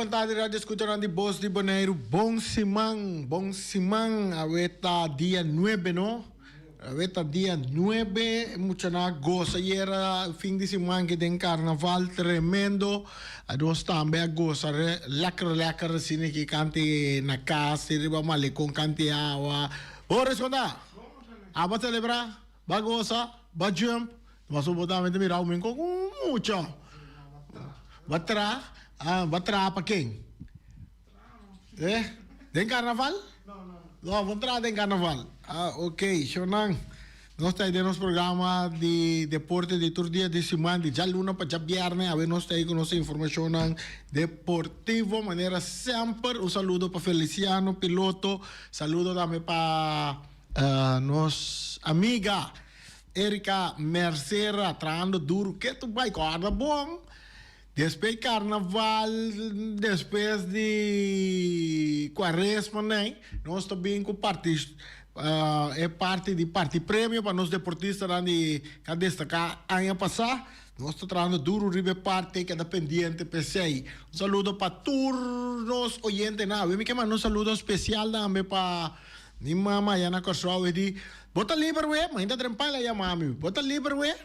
pantalla radio escucharán de voz de Bonaire. Bon Simán, ahorita día 9, ¿no? Ahorita día 9, mucha na goza. Ayer fin de semana que tem carnaval tremendo. Nós também a gozar, lekker, assim, que cante na casa, riba malecon, cante água. Boris, conta? Ah, vai celebrar? Vai gozar? Vai jump? Mas o botão mirar o menino com muito. Batra para quem? Tem carnaval? Não, vou entrar em carnaval. Ah, ok, Shonang. Nós temos programa de deporte de todo dia de semana, de já luna para já viernes. A ver, nós temos com nossa informação deportiva, maneira sempre. Um saludo para Feliciano, piloto. Saludo também para nossa amiga Erika Mercera, trabalhando duro. Que tu vai, corda bom. Depois carnaval, depois de quaresma, né? Nós também com parte, é parte de parte prêmio para nós deportistas de destacar ano passado. Nós estamos trabalhando duro, ribe parte que é dependente PCI. Um saludo para todos os oyentes, né? Eu me quero mandar um saludo especial também para minha mamãe, Ana Corsoa, de bota livre, ué, mas ainda trempalha aí, mami. Bota livre, ué.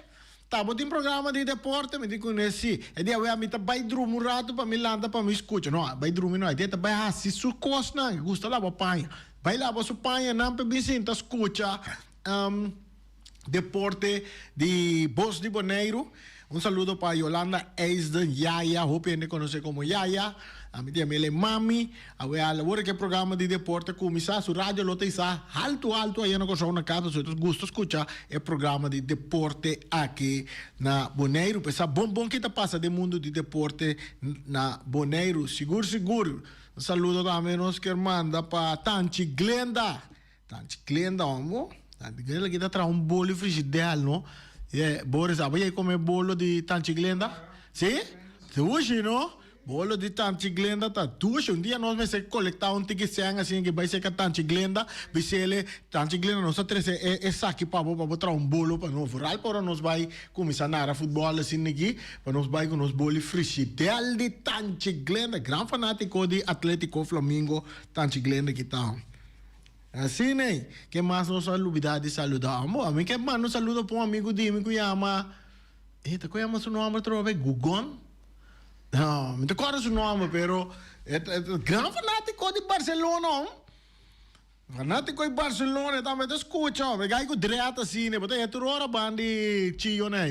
Tá, botei um programa de deporte, me conheci. E daí eu me vai dormir um rato para me landa para me escutar. Não, vai dormir não, daí vai assistir sua coisa, não, gusta lá para panha. Vai lá para sua panha, não para me sentar escuta deporte de Voz de Bonaire. Um saludo para Yolanda Eisden Yaya, hope ele conhece como Yaya. A minha tia Mami, agora que programa de deporte começar, su rádio lota está alto, aí na coisa na casa, se gosta escutar é programa de deporte aqui na Bonaire. Pensa bom que tá passa do mundo de deporte na Bonaire, seguro. Um saludo também nós que manda para Tanti Glenda, amo. Tanti Glenda que tá traz um bolo frigideiro, não? Boris, vai comer bolo de Tanti Glenda? Sim? Hoje, não? Bolo de Tanti Glenda tá tudo. Um dia nós vamos coletar um ticket assim que vai ser com Tanti Glenda. Vai ser Tanti Glenda nós temos saque para botar um bolo para nós. Para nós vai começar a futebol assim aqui. Para nós vai com os bolos frigideiro de Tanti Glenda. Grande fanático de Atlético Flamengo. Tanti Glenda que tá. Assim, né? Que mais nós olvidar de saludar. A mim que mais nós saluda para um amigo de mim que chama... Eita, qual é o seu nome? Trova Gugon? Não, não recordo o nome, pero é grande fanático de Barcelona. Fanático de Barcelona, também escuta, me gai com direto assim, né? Porque é tudo hora bandi Chio, né?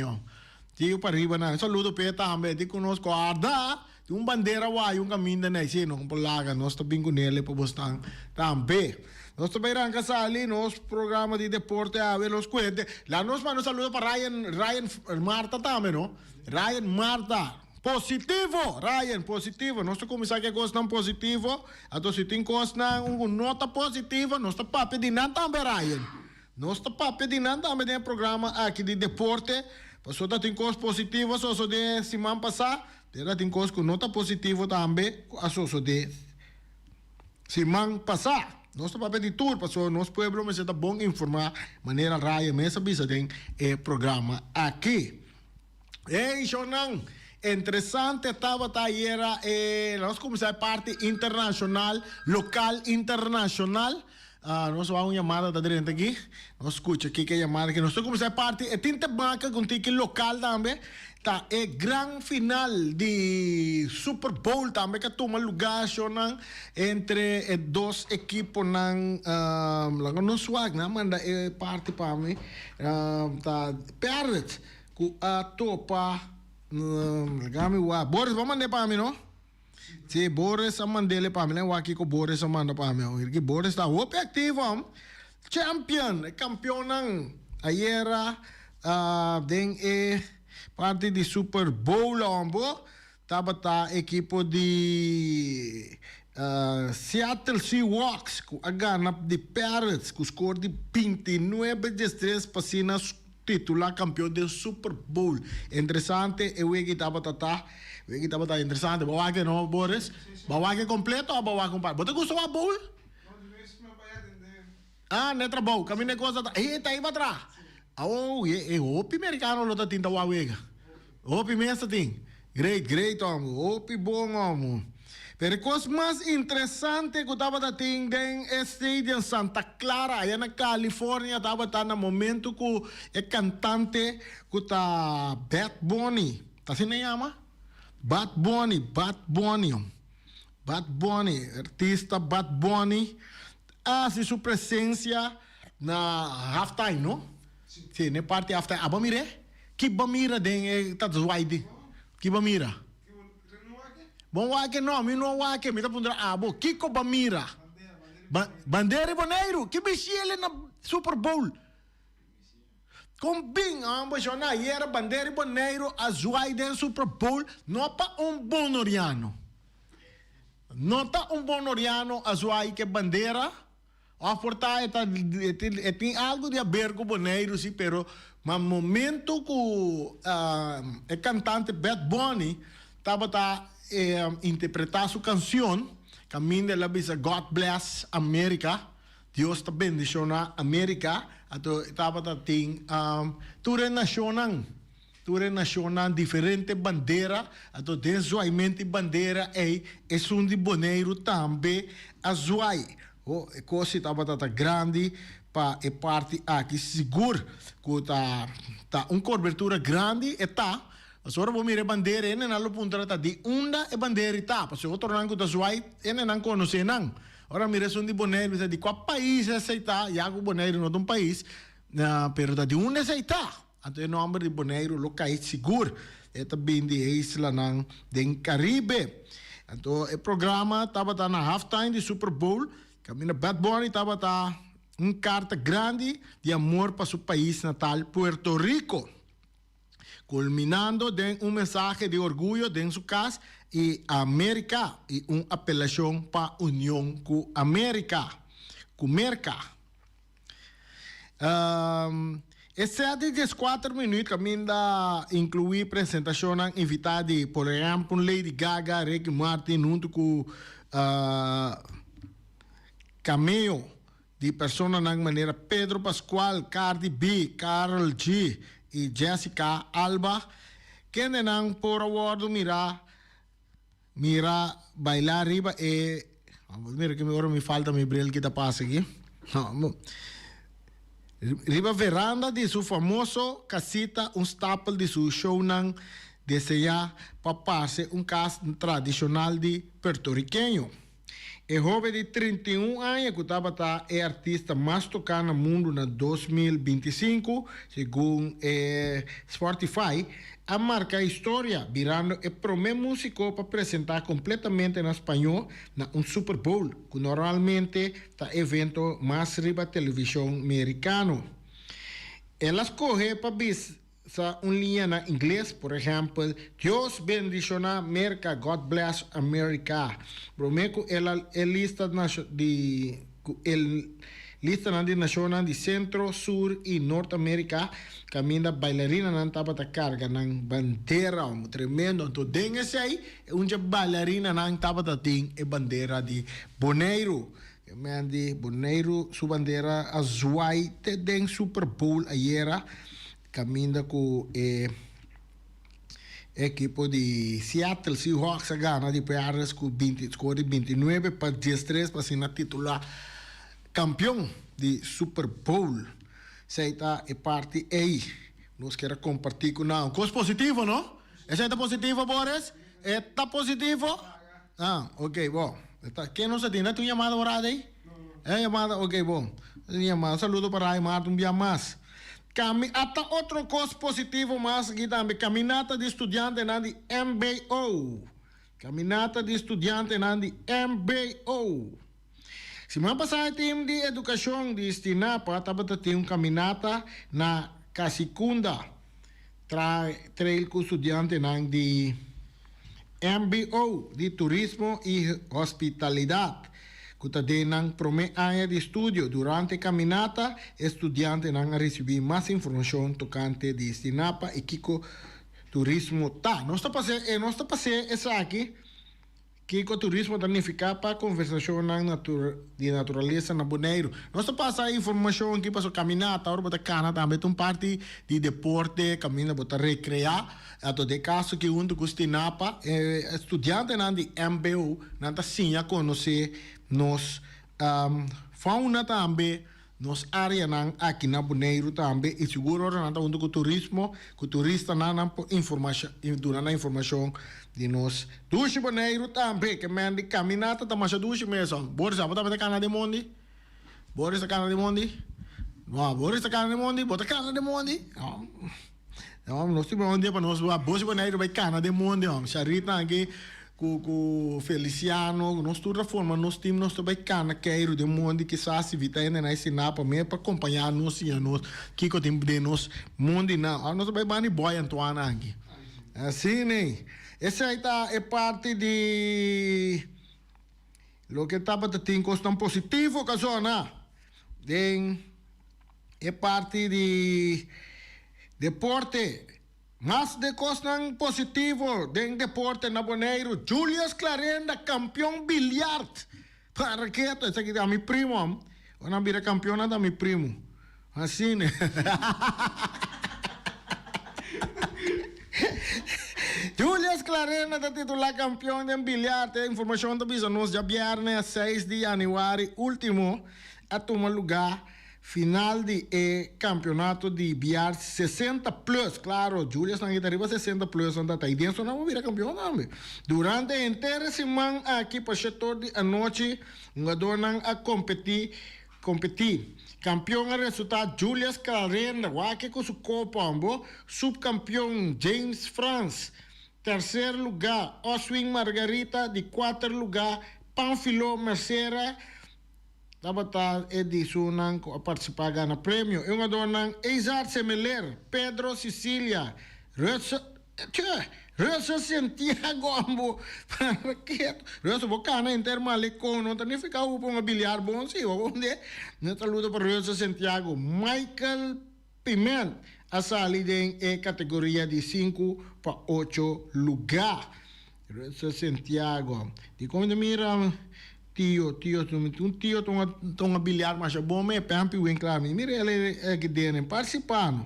Chio para riba, né? Saludo para também, de conosco Arda, de bandeira vai, caminho, né? Sim, não polaga, nós também com ele para buscar também. Nós também arrancamos ali nosso programa de deporte a ver os coelhos. Lá nós mandamos saludo para Ryan Marta também, não? Ryan Marta. Positivo, Ryan, positivo. Nós começamos a coisa positivo. Então, se tem coisa uma nota positiva, nós estamos pedindo nada também, Ryan. Nós estamos pedindo nada também no programa aqui de deporte. Passou tem coisa positiva, só de semana passada. Tem coisa com nota positiva também, só de semana passada. Nós estamos pedindo tudo, passou nosso povo, mas está bom informar maneira Ryan, mas essa tem programa aqui. Ei, Shonang. Interessante estava ayer, nós começamos a parte internacional, local internacional. Nós vamos chamada da direita aqui. Nós escuta aqui que é chamada que nós começamos a parte é tinta banca com tique local também. Tá é grande final de Super Bowl também que toma lugar entre dois equipos não swag, não manda parte para mim. Tá perde com a topa. Boris, vamos mandar para mim, não? Sim, Boris, mandele para mim. Não aqui com Boris, manda para mim. Porque Boris está ativo. Champion, campeão. Ayer, den parte de Super Bowl, estava a equipe de Seattle Seahawks, com a gana de Pirates, com o score de 29-3 pasinas. Titular campeão do Super Bowl. Interessante, eu que estava interessante. Bawa que não, Boris? Bawa que completo ou bawa com parte? Você gostou da Bowl? Netra Bowl. Caminho de coisa. Tá aí para trás. O americano não está tinta o Opi mesmo tem. Great, amo. Opi bom, amo. Pero cosa más interesante que estaba en el estadio en Santa Clara, allá en California, estaba en el momento que el cantante que está Bad Bunny, ¿así se llama? Bad Bunny, artista Bad Bunny, hace su presencia na halftime, ¿no? Sí, en parte halftime. Ah, mire, ¿qué va mira de esta Zwide? ¿Qué va mira? Bom wake no, mi no wake, mi tá pondra abo, Kiko Bamira. Bandeira Boneiro, que mexia ele na Super Bowl. Com bem, ambos jornal, era Bandeira Boneiro, a Zwide Super Bowl, não para bonoriano. Não tá bonoriano, a Zwide que bandeira. A portar tem algo de a ver com Boneiro, sim, pero mas momento que o cantante Bad Bunny estava interpretar su canción, Camino de la Visa, God Bless America, Dios te bendiciona América, ato estaba tating ture nacional diferente bandera, ato desuamente bandera es un de Boneiro tambe azuai, coisa estava tata grande pa e parte aqui seguro que tá cobertura grande e tá. Sora bo mire bandeira ene nalo punta di unda e bandeira ita, paso outro rango da suai ene nan conhece nan. Ora mire son di Boneiro di qual país aceita, yago Boneiro no de um país, pero da di unda aceita. Ato o nome de Boneiro local seguro. Eta bem de isla nan den Caribe. Então o programa tava na halftime de Super Bowl, camina Bad Bunny tava carta grande de amor para seu país natal, Puerto Rico. Culminando en un mensaje de orgullo de su casa y América y una apelación para unión con América, con Merca. Esse é de 4 minutos, caminda incluir presentação invitada de, por exemplo, Lady Gaga, Ricky Martin, junto com cameo de pessoas na maneira Pedro Pascual, Cardi B, Karol G e Jessica Alba, que não por awardo mira bailar arriba e mira que agora me falta meu brilho que tá passa aqui. Riba veranda de seu famoso casita, staple de seu show não deseja para caso tradicional de puertorriqueño. O jovem de 31 anos que estava é artista mais tocado no mundo na 2025, segundo Spotify, a marca história, virando o primeiro músico para apresentar completamente em espanhol na Super Bowl, que normalmente é evento mais riba televisão americano. Ela escolhe para uma linha em inglês, por exemplo, Dios bendiciona América, God bless America. Prometo ela é lista de nacional de Centro, Sur e Norte-América, caminha bailarina não estava a carga na bandeira, tremendo. Então, tem esse aí, onde bailarina não estava a ter a bandeira de Boneiro. De Boneiro, sua bandeira azul, tem Super Bowl ayer. Caminda com equipo de Seattle Seahawks a gana de Paris com 29 para 13 para ser titular campeão de Super Bowl. Essa está é parte aí. Nós queremos compartilhar com nós. Coisa positiva, não? Essa está positiva, Boris? Está positivo? Ah, ok, bom. Quem não se tem? ¿Tu llamada ahora aí? É llamada, ok, bom. Llamada, saludo para Aymar, um dia mais. Hasta outro coisa positivo mais aqui também, caminata de estudante na de MBO. Caminata de estudante na de MBO. Semana passada, time de educação de Estinapa estava tendo caminata na Casicunda. Trail com estudante na de MBO, de turismo e hospitalidade. Que nang prome área de estudio. Durante a caminata, estudiante nang receber mais informação tocante de Estinapa e Kiko Turismo tá. Nós está passando essa aqui, Kiko turismo significa para conversação de natureza na Bonaire. Nós passa informação aqui para caminhar, ahora bota cana também um parte de deporte, caminha bota recrear. Ato de caso que um Gustinapa, estudante na de MBU, nanta sim a conhecer nos fauna também. Nos área nan aqui na Bonaire também e seguro nanta um com turismo, com turista na informação, durante a informação de nós. Dushi Bonaire também que mande caminhada tá mais dushi mesmo. Boris a botar cana de monde. Boris a cana de monde. Não, Boris a cana de monde, bota cana de monde. Não, nós temos um dia para nós, Boris Bonaire vai cana de monde, Charita aqui com Feliciano, nós toda forma nós temos nós também cana queiro de monde que sa se vita ainda na ensinar para mim para acompanhar nós e nós que o tempo de nós monde não, nós também bani boy Antoine aqui. Assim, né? Esse aí tá é parte de lo que estava tendo questão positivo que zona. É parte de deporte. Mas de questão positivo de deporte na Bonaire, Julius Clarenda, campeão bilhar. Para que esse aqui é meu primo. Não vira campeão da meu primo. Assim, né? Julius Clarena está titular campeão de bilhar. Tem informação da bisa nos já viernes 6 de janeiro, último, a tomar lugar final de campeonato de bilhar 60 plus. Claro, Julius não arriba 60 plus, anda tá aí dentro, não vira campeão também. Durante a inteira semana aqui para o setor de a noite, nós donan a competir. Campeão é resultado Julius Clarenda, que com sua copa, subcampeão James France. Terceiro lugar, Oswin Margarita, de quarto lugar, Panfilo Mercera, estava edição a participar ganha prêmio. Eu adoro Eizar Semeler, Pedro Sicilia, Ressa Santiago, ambo, para que? Ressa Bocana, Intermalecon, não tem nem ficar para um bilhar bom, sim, onde? Não saludo para Ressa Santiago, Michael Piment. A salida em categoria de 5 para 8 lugar. Santiago. De como mira, tio, um tio tão a bilhar, mas é bom, mas é pampi, o claro. Mira, ele é que tem participando.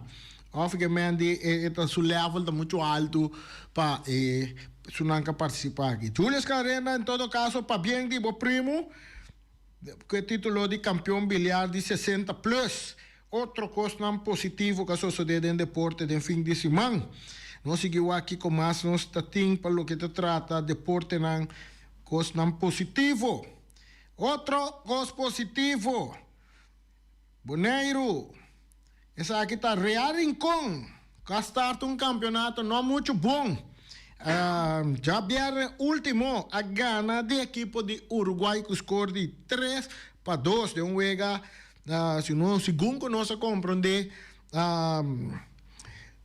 Obviamente, está su level está muito alto para sunanca participar aqui. Julius Carena, em todo caso, para bem de bo primo, que título de campeão bilhar de 60 plus. Outro coisa positivo que sucede em deporte de fim de semana. Nós seguimos aqui com mais nós tatim para o que te trata deporte não coisa positivo. Outro coisa positivo. Bonaire. Essa aqui está Real Rincón. Que starta campeonato não muito bom. Já vieram último a gana de equipo de Uruguai com score de 3-2 de juega. Se não, segundo nós compreender,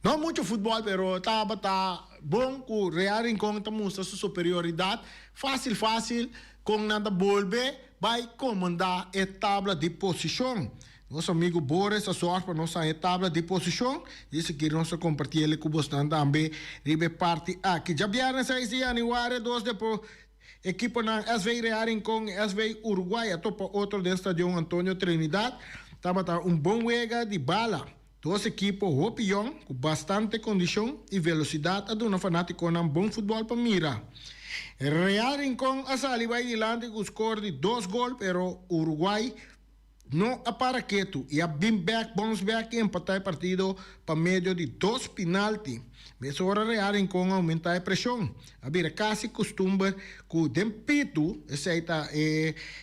não muito futebol, pero tá bom que o Real Rincón mostra sua superioridade, fácil, com nada volver, vai comandar a tabla de posição. Nosso amigo Boris, a sorte para nossa tabla de posição, disse que nós compartilhamos com vocês também, ribe parte aqui. Já vieram 6 de janeiro, 2 depois. Equipo na SV Real Rincón, SV Uruguai, a topa outro do estádio Antônio Trinidad. Estava bom juego de bala. Dois equipos opinião, com bastante condição e velocidade. A dona fanático com bom futebol para mirar. Real Rincón a salir vai adelante com score de 2 gols, pero Uruguai não apara quieto. E a bounce back e empatar partido para meio de 2 penaltis. Mas hora Real Rincón aumentar a pressão. A vir quase costumbre que o Dempito, esse aí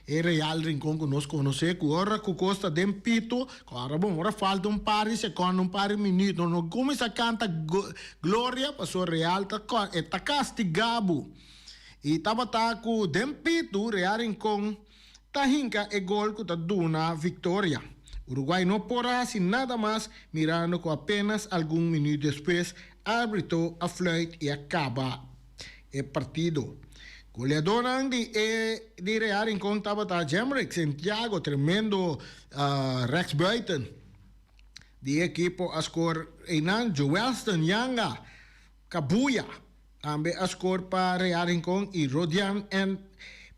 é Real Rincón que nós conhecemos, que hora que custa Dempito, agora bom, agora falta par de segundos, par de minutos, não começa a cantar glória, passou Real, está castigado. E estava com o Dempito, Real Rincón, está hinca e gol que está dando vitória. Uruguai não porá assim nada mais, mirando que apenas algum minuto depois, árbitro a flauta e acaba o partido. Goleador de Real Rincón estava Jemrick Santiago, tremendo Rex Brighton. De equipo a score Enan Joelston Yanga, Kabuya. Tambe a score para Real Rincón y Rodian en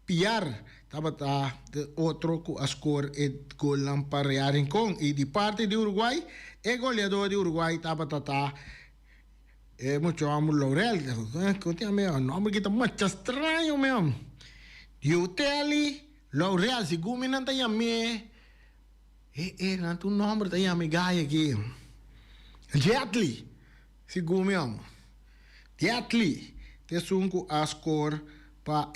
Piar. Tabata de otro que a score el gol para Real Rincón. Y de parte de Uruguay, el goleador de Uruguay tabata mucho amo Laurel. Contiene un nombre que está muy extraño, meu. Diuteli Laurel, si guminan te llamé. Era tu nombre te llamé gaya aquí. Jetli, si gumiam. Jetli, te sunco a score para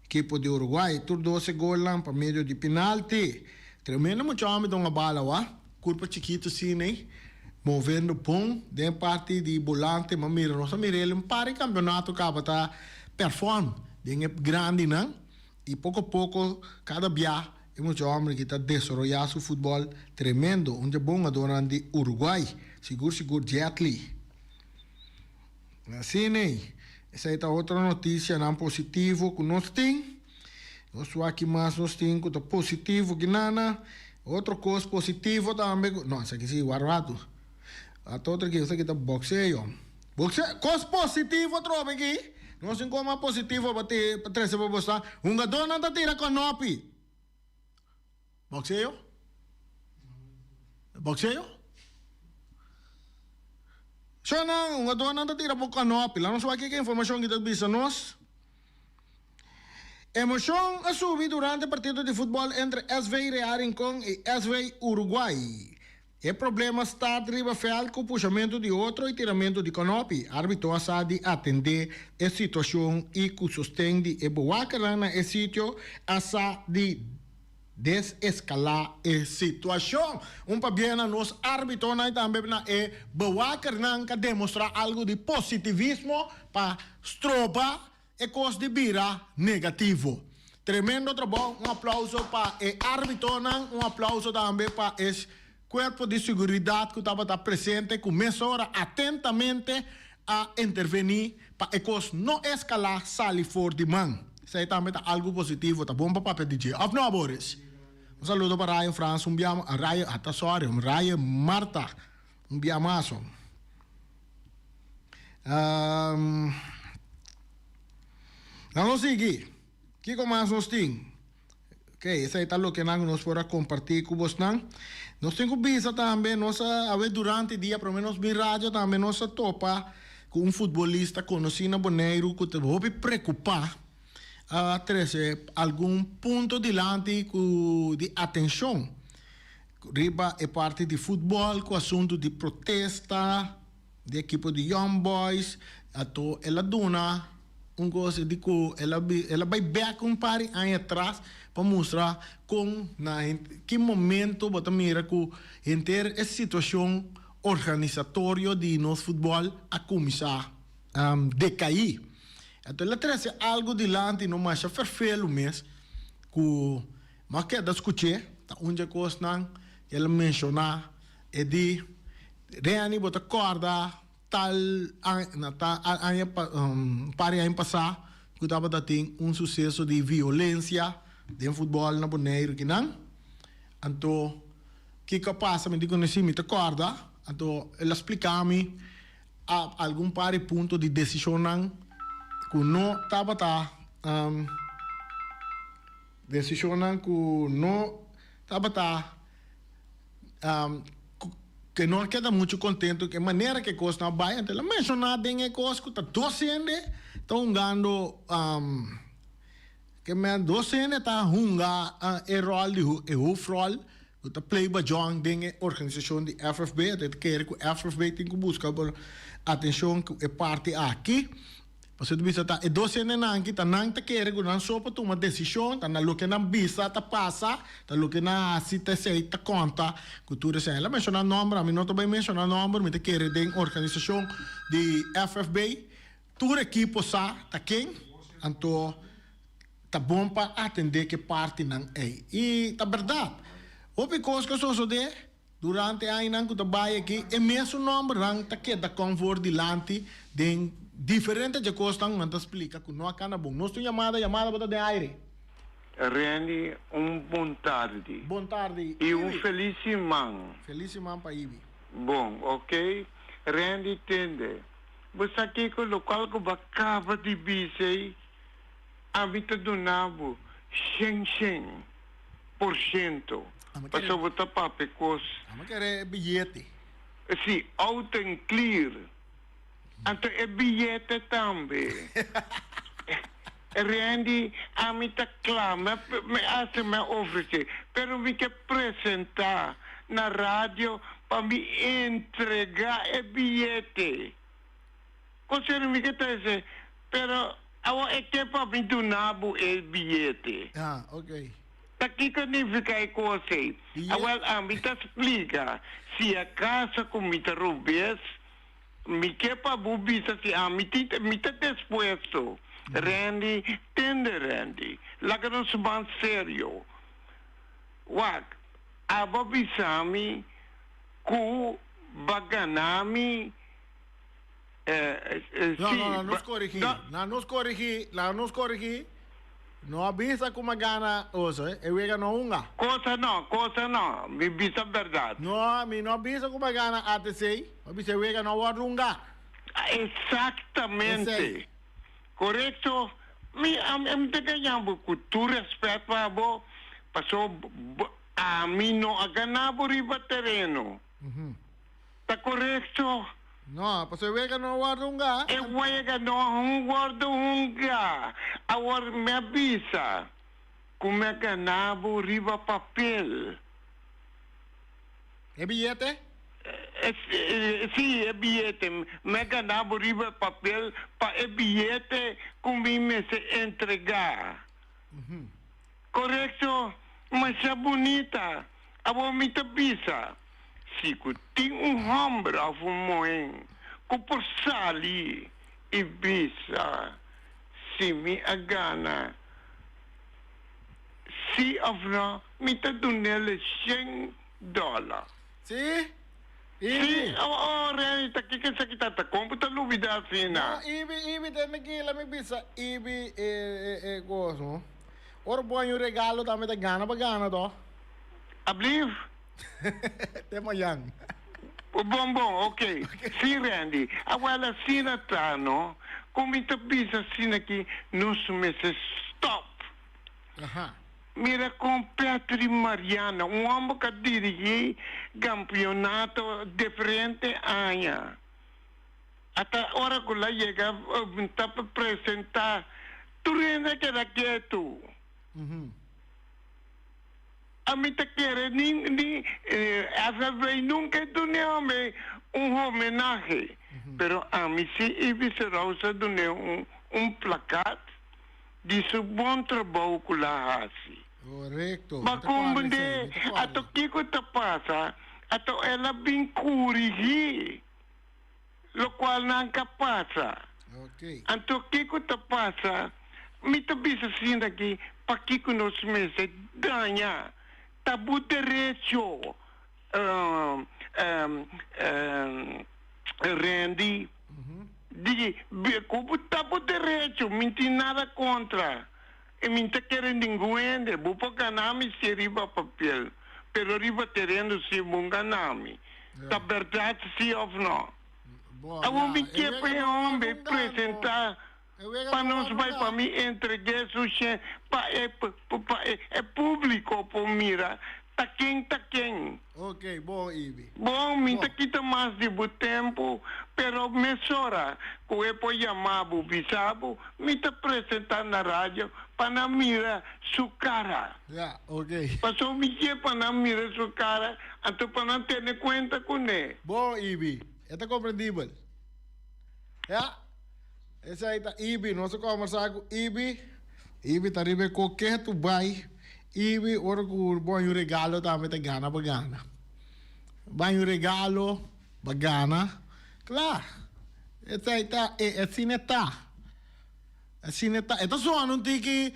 equipo de Uruguay. Tur 12 golan para meio de penalti. Tremendo mucho amo de uma bala, wa? Curva chiquito assim, movendo pum, de parte de volante, mas mira, nossa mira ele para campeonato acaba tá perform, de grande, não? E pouco a pouco, cada dia, é muito homem que está desenvolvendo o futebol tremendo, onde é bom a dona de Uruguai, seguro, Jetli. Assim, né? Essa aí tá outra notícia, não positivo, que nós tem. Nós aqui mais nós tem, que tá positivo, que nada. Outra coisa positiva também, não, isso aqui sim, guardado. A outra aqui, isso aqui tá boxeio. Boxeio, coisa positiva, tropa aqui. Nós temos como positivo para ter, para trazer para você. Dona tá tira com nopi. Boxeio? Boxeio? Só não, dona tá tira com nopi. Lá não só aqui que a informação que tá bisa nós. Emoção a subir durante o partido de futebol entre SV Real Rincón e SV Uruguai. O problema está arriba fel com o puxamento de outro e tiramento de canopi. Árbitro a de atender a situação e que sustende e boa carana e sítio a de desescalar a situação. Para bem nos árbitros também é boa carana que demonstrar algo de positivismo para estropar e coisa de vira negativo. Tremendo trabalho, aplauso para o árbitro, aplauso também para o corpo de segurança que estava presente, começou atentamente a intervenir para que coisa não escalar, sair fora de mão. Isso aí também é algo positivo, tá bom para DJ. Of no, Boris. Saludo para Ryan France, biamo, Ryan Marta, biamazo. Vamos seguir. ¿Qué más nos tiene? Okay, esa es lo que nos podrá compartir con vos. Nos tengo visa también, nos a ver durante el día, por lo menos mi radio también nos topa con un futbolista conocido Boneiro que te voy a preocupar a trazer algún punto delante de atención. Riba é parte de futebol, com assunto de protesta, de equipo de Young Boys, ato ela dona coisa de que ela vai back pare aí atrás para mostrar com que momento bota mira que inteira essa situação organizatória de nosso futebol a começar a decair. Então ela traz algo delante não mais ferfelo mês que mas que da escutei tá onde coisa não ela mencionar é de reani bota corda tal pare aí passar que estava tendo sucesso de violência de futebol na Boneiro que não então que passa me digo nesse me corda então ela explica-me algum pare ponto de decisão que não estava decisão que não estava que não queda muito contente que a maneira que coisa não vai então ela mencionar bem coisa que está docente estão dando que me docente está hunga rol de hoofrol que está play ba John bem organização de FFB até que o FFB tem que buscar atenção que é parte aqui. Você bisa tá e docente não que tá não te quer que não só para tomar decisão tá na lo que não bisa tá passa tá lo que na se te sei tá conta que tu disse ela menciona nome a mim não tô bem mencionar nome me te quer de organização de FFB tu equipo sa tá quem então tá bom para atender que parte não é e tá verdade o because que só de durante a ano que tá vai aqui é mesmo nome rang tá que da conforto delante de diferente de coisa não te explica que não acaba bom. Nós temos chamada para de aire. Randy, bom tarde. Bom tarde. E feliz man. Feliz man para Ibi. Bom, ok. Randy, entende. Basta aqui ko lokal ko bakava di bisay. Amita donavo 100%. Paso bota papicos. Vamos querer billete. Si, out and clear. Anto e bilhete também. Randy, a mim tá claro, me hace me oferecer, pero me quer apresentar na rádio para me entregar o bilhete. Conselho me quer dizer, pero agora é que para me donar o bilhete. Ah, ok. Aqui que significa coisa. Agora a mim tá explica, se a casa com me roubes, me quer para bubisa se a mim tá disposto. Randy, tende Randy. Laga não se ban sério. Wag, ababisami, ku baganami. No, nos corrigi. No nos corrigi. No avisa como gana oso, eh? Ewega no unga. Cosa no. Me bisa verdade. No, mi no avisa como gana ATC. Avisa ewega no warunga. Exatamente. Correto? Me te ganhamos com tu respeito para bo, passou a mim não a ganhar riba terreno. Tá correto? No, pues ewega no warunga. Eu vou não guardo unga. Agora me avisa como é ganhar riba papel. E billete? Sim, é bilhete. Me ganhava riba papel para é bilhete comigo se entregar. Correto? Mas é bonita. A bonita bisa. Se tem homem a moen, que por sali e bisa, se me agana, se avna, me tá dando $100. Si? Sí, Renita, ¿qué que se quita? ¿Cómo te lo olvidas, Fina? Ibi, tem que la mi bisa. Ibi, gozo. Ora buon un regalo da me da gana pa gana to. Abliv? Temo yan. Bom, ok. Sim, Randy. Agora, Sina tá, no? Como te bisa, Sina, que nos meses stop. Aha. Mira com Petri Mariana, homem que dirige campeonato diferente anos. Até a hora que ela chega, está para apresentar, tu ainda quer quieto. A mim te quer, essa vez nunca donei homenagem. Pero a mim se Ibiserosa donei placate de seu bom trabalho que ela faz. Correcto. Ma compreende, ato kiko ta pasa, ato ela bin corrigir, lo qual não passa. Ok. Ato kiko ta pasa, me ta bisa assim daqui, pa kiko nos meses ganha, tabu direito, Randy, como tabu direito, não tem nada contra. E não está querendo ninguém, vou ganhar se riba papel, pero riba terreno se vão ganhar. Tá verdade, sim ou não? Eu vou me querer homem apresentar para nós vai para mim entregar isso para público para mirar. Tá quem? Ok, bom, Ibi. Bom, me tá quita mais de tempo, pero me sora, que eu vou chamar o bisabo, me tá apresentar na rádio para mirar sua cara. Ya, ok. Passou me que para mirar sua cara, então para ter conta com ele. Bom, Ibi. Está compreendible. Ya. Essa aí tá Ibi. Nós vamos conversar com Ibi. Ibi tá ribe qualquer tu vai. Ibi, ora que bom um regalo também tá gana pra gana. Vai um regalo pra gana. Claro. Essa aí tá, assim está. Assim está. Ito só não tem que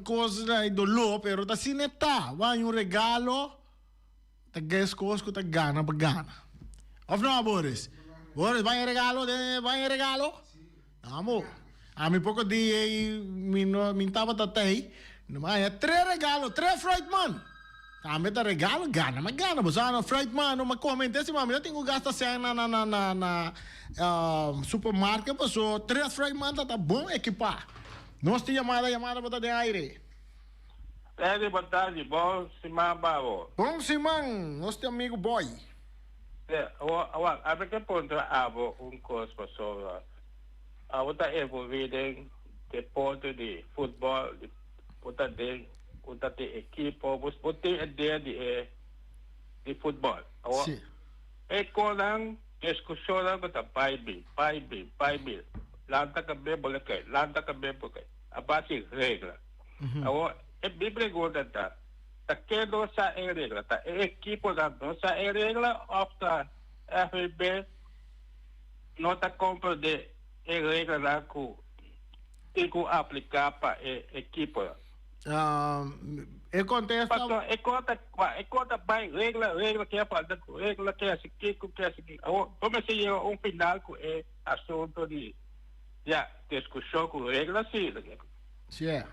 coisa aí do lo, pero tá assim está. Vai um regalo, tá guess coisa que tá gana pra gana. Of não, Boris? Boris, vai um regalo? Vamos. A mim pouco dia aí, me tava tatei. Mas é 3 regalos, 3 Freudman. Também tá regalo, gana, mas gana. Mas ano, Freud, mano, mas comenta assim, mano, eu tenho gasto assim na supermercado, passou 3 Freud, mano, tá bom equipar. Nós temos chamada para de aire. É, boa tarde, bom, Simão Babo. Bom, Simão, nós temos amigo boy. É, abre que ponto abo curso sobre a outra envolvida em deporte de futebol, de outra de equipe, você tem ideia de futebol. Sim. É quando discussão com a pai B. Lanta que bem porque, a base regra. Agora, é bem pergunta tá que não sa em regra, tá equipe da não sa em regra, opta FB não tá compreende em regra lá que aplicar para equipe. É contesta. Pastor, é conta bem regra que é para regra que é assim que é assim. Como se é final que é assunto de discussão com regra sim. Sim.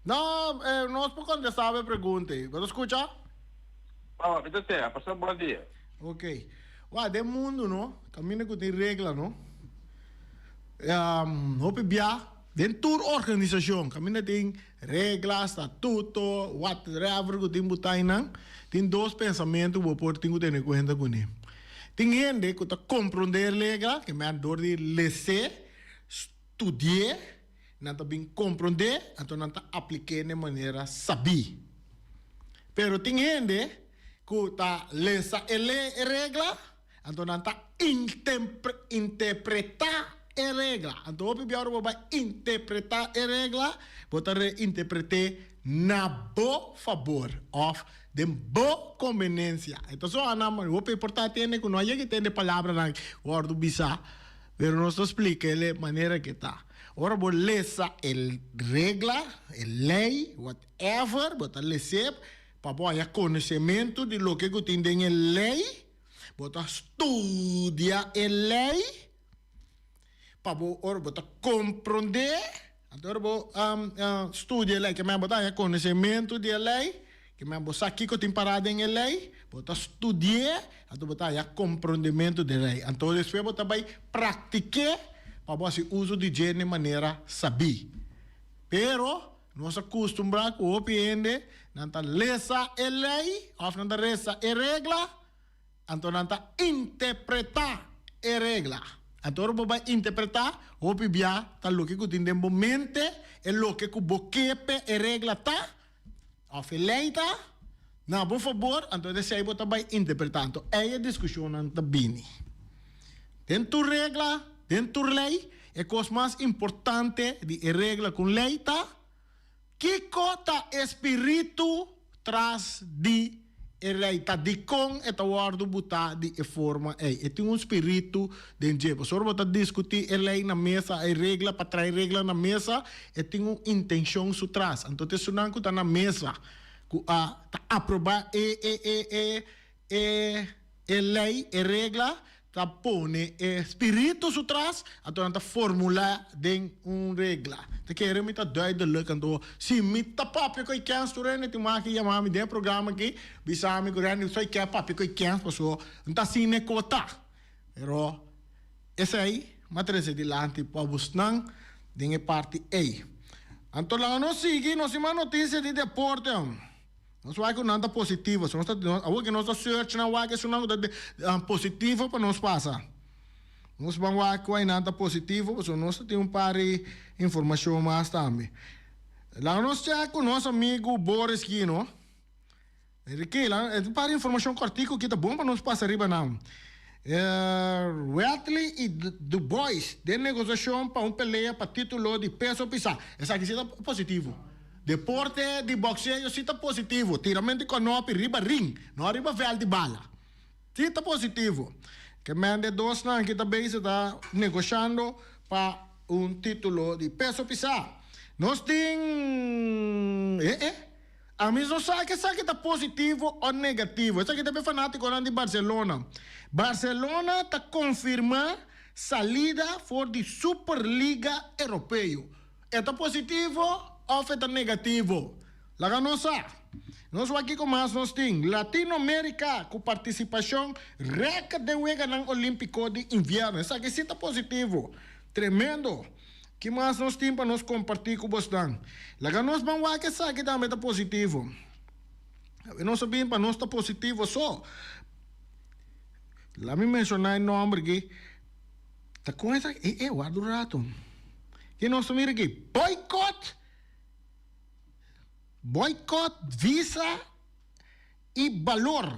Não, nós podemos contestar a pergunta. Vamos escutar? Então, pastor, bom dia. Ok. Ué, de mundo, não? Caminha com tem regra, não? Hope bia, dentro da organização, caminha tem regras, estatuto, whatever que tem botar não. Tem 2 pensamentos que você tem que ter em conta com ele. Tem gente que está compreender regra, que me dor de ler, estudar, não está bem compreender, então não está aplicar de maneira saber. Pero tem gente que está lendo a regra, então não está interpretar a regra. Então, o pior vai interpretar a regra, botar interpretar na boa favor of de boa conveniência. Então, só o importante é que não há que ter palavra na ordem bisa, pero nós explica de maneira que está. Ora, vou ler a regra, a lei, whatever, botar ler para ter conhecimento de lo que tem em lei, botar estudar a lei, para botar compreender, então vou estudar a lei, que me botar conhecimento de lei, que me botar aqui que tem parada em lei, botar estudar, então botar compreendimento de lei, então depois botar vai praticar para você uso de de maneira saber. Pero nós acostumbramos com o PND, não tá lesa a lei, ou não tá lesa a regra, então não tá interpretar a regra. Então você vai interpretar, o PBA tá lo que tem de momento, é lo que o boquepe a regra tá, ou a lei tá, não, por favor, então você vai interpretar. Então, é a discussão não tá bem. Dentro regra, dentro lei, é coisa mais importante de regra com lei, tá? Que cota espírito traz de lei, tá? De com é guardo botar de forma é. E tem espírito de jeito. Só botar discutir a lei na mesa, a regra para trazer regra na mesa, e tem intenção su traz. Então, isso não está na mesa, tá aprovar lei, a regra, tá pone espírito su traz, então tá formula de regra. Te quero me tá duidelijk então, se me tá papi ko ikens turene te maki yamami de programa aqui, bisami ko ren so ikens papi ko ikens paso, tá sine kota. Pero essa aí, matrese de lanti pabus nang dinge parte A. Então lá não sigue, não se notícia de deporte. Nós vai com nada positivo, nós que nós search na vai que isso não é positivo para nós passar. Nós vamos com nada positivo, porque nós temos par de informação mais também. Lá nós check com nosso amigo Boris Kino. Ele lá é par de informação cortico que tá bom para nós passar riba não. Wetley e Du Bois de negociação para peleia para título de peso pesado. Essa aqui está positivo. Deporte de boxeio sim está positivo. Tiramento com nope, riba ring, não riba vel de bala. Sim está positivo. Que mande 2 anos que também está negociando para título de peso pesado. Nós temos... A mim não sabe que está positivo ou negativo. Essa aqui também é fanático de Barcelona. Barcelona está confirmando saída for de Superliga Europeia. Está positivo ou está negativo? Lá não sabe. nós aqui com mais nós tem Latinoamérica com participação recorde de Wega no Olímpico de Inverno. Isso aqui está positivo. Tremendo. Que mais nós temos para nós compartilhar com vocês? Lá nós vamos ver que isso aqui também está positivo. Nós sabemos para nós está positivo só. Lá me mencionar o nome aqui. Está com essa... guarda o rato. Que nós estamos aqui. Boicot, Visa e valor.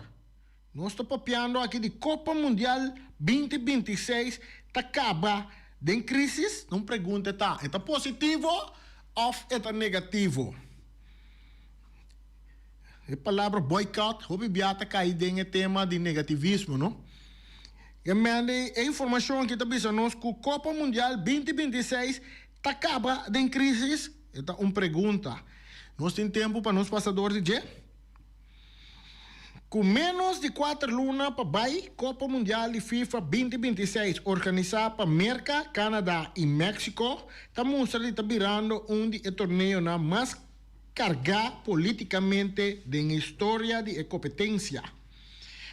Nós estamos papiando aqui de Copa Mundial 2026. Está acaba de crise. Não pergunta, está positivo ou está negativo? A palavra boicot, houve biata cair em tema de negativismo, não? E a informação que está dizendo nós que a Copa Mundial 2026 está acaba de crise. Esta é uma pergunta. Nós temos tempo para nós passadores de com menos de 4 lunas para a Copa Mundial de FIFA 2026 organizada para América, Canadá e México, estamos virando torneio mais cargado politicamente de história de competência.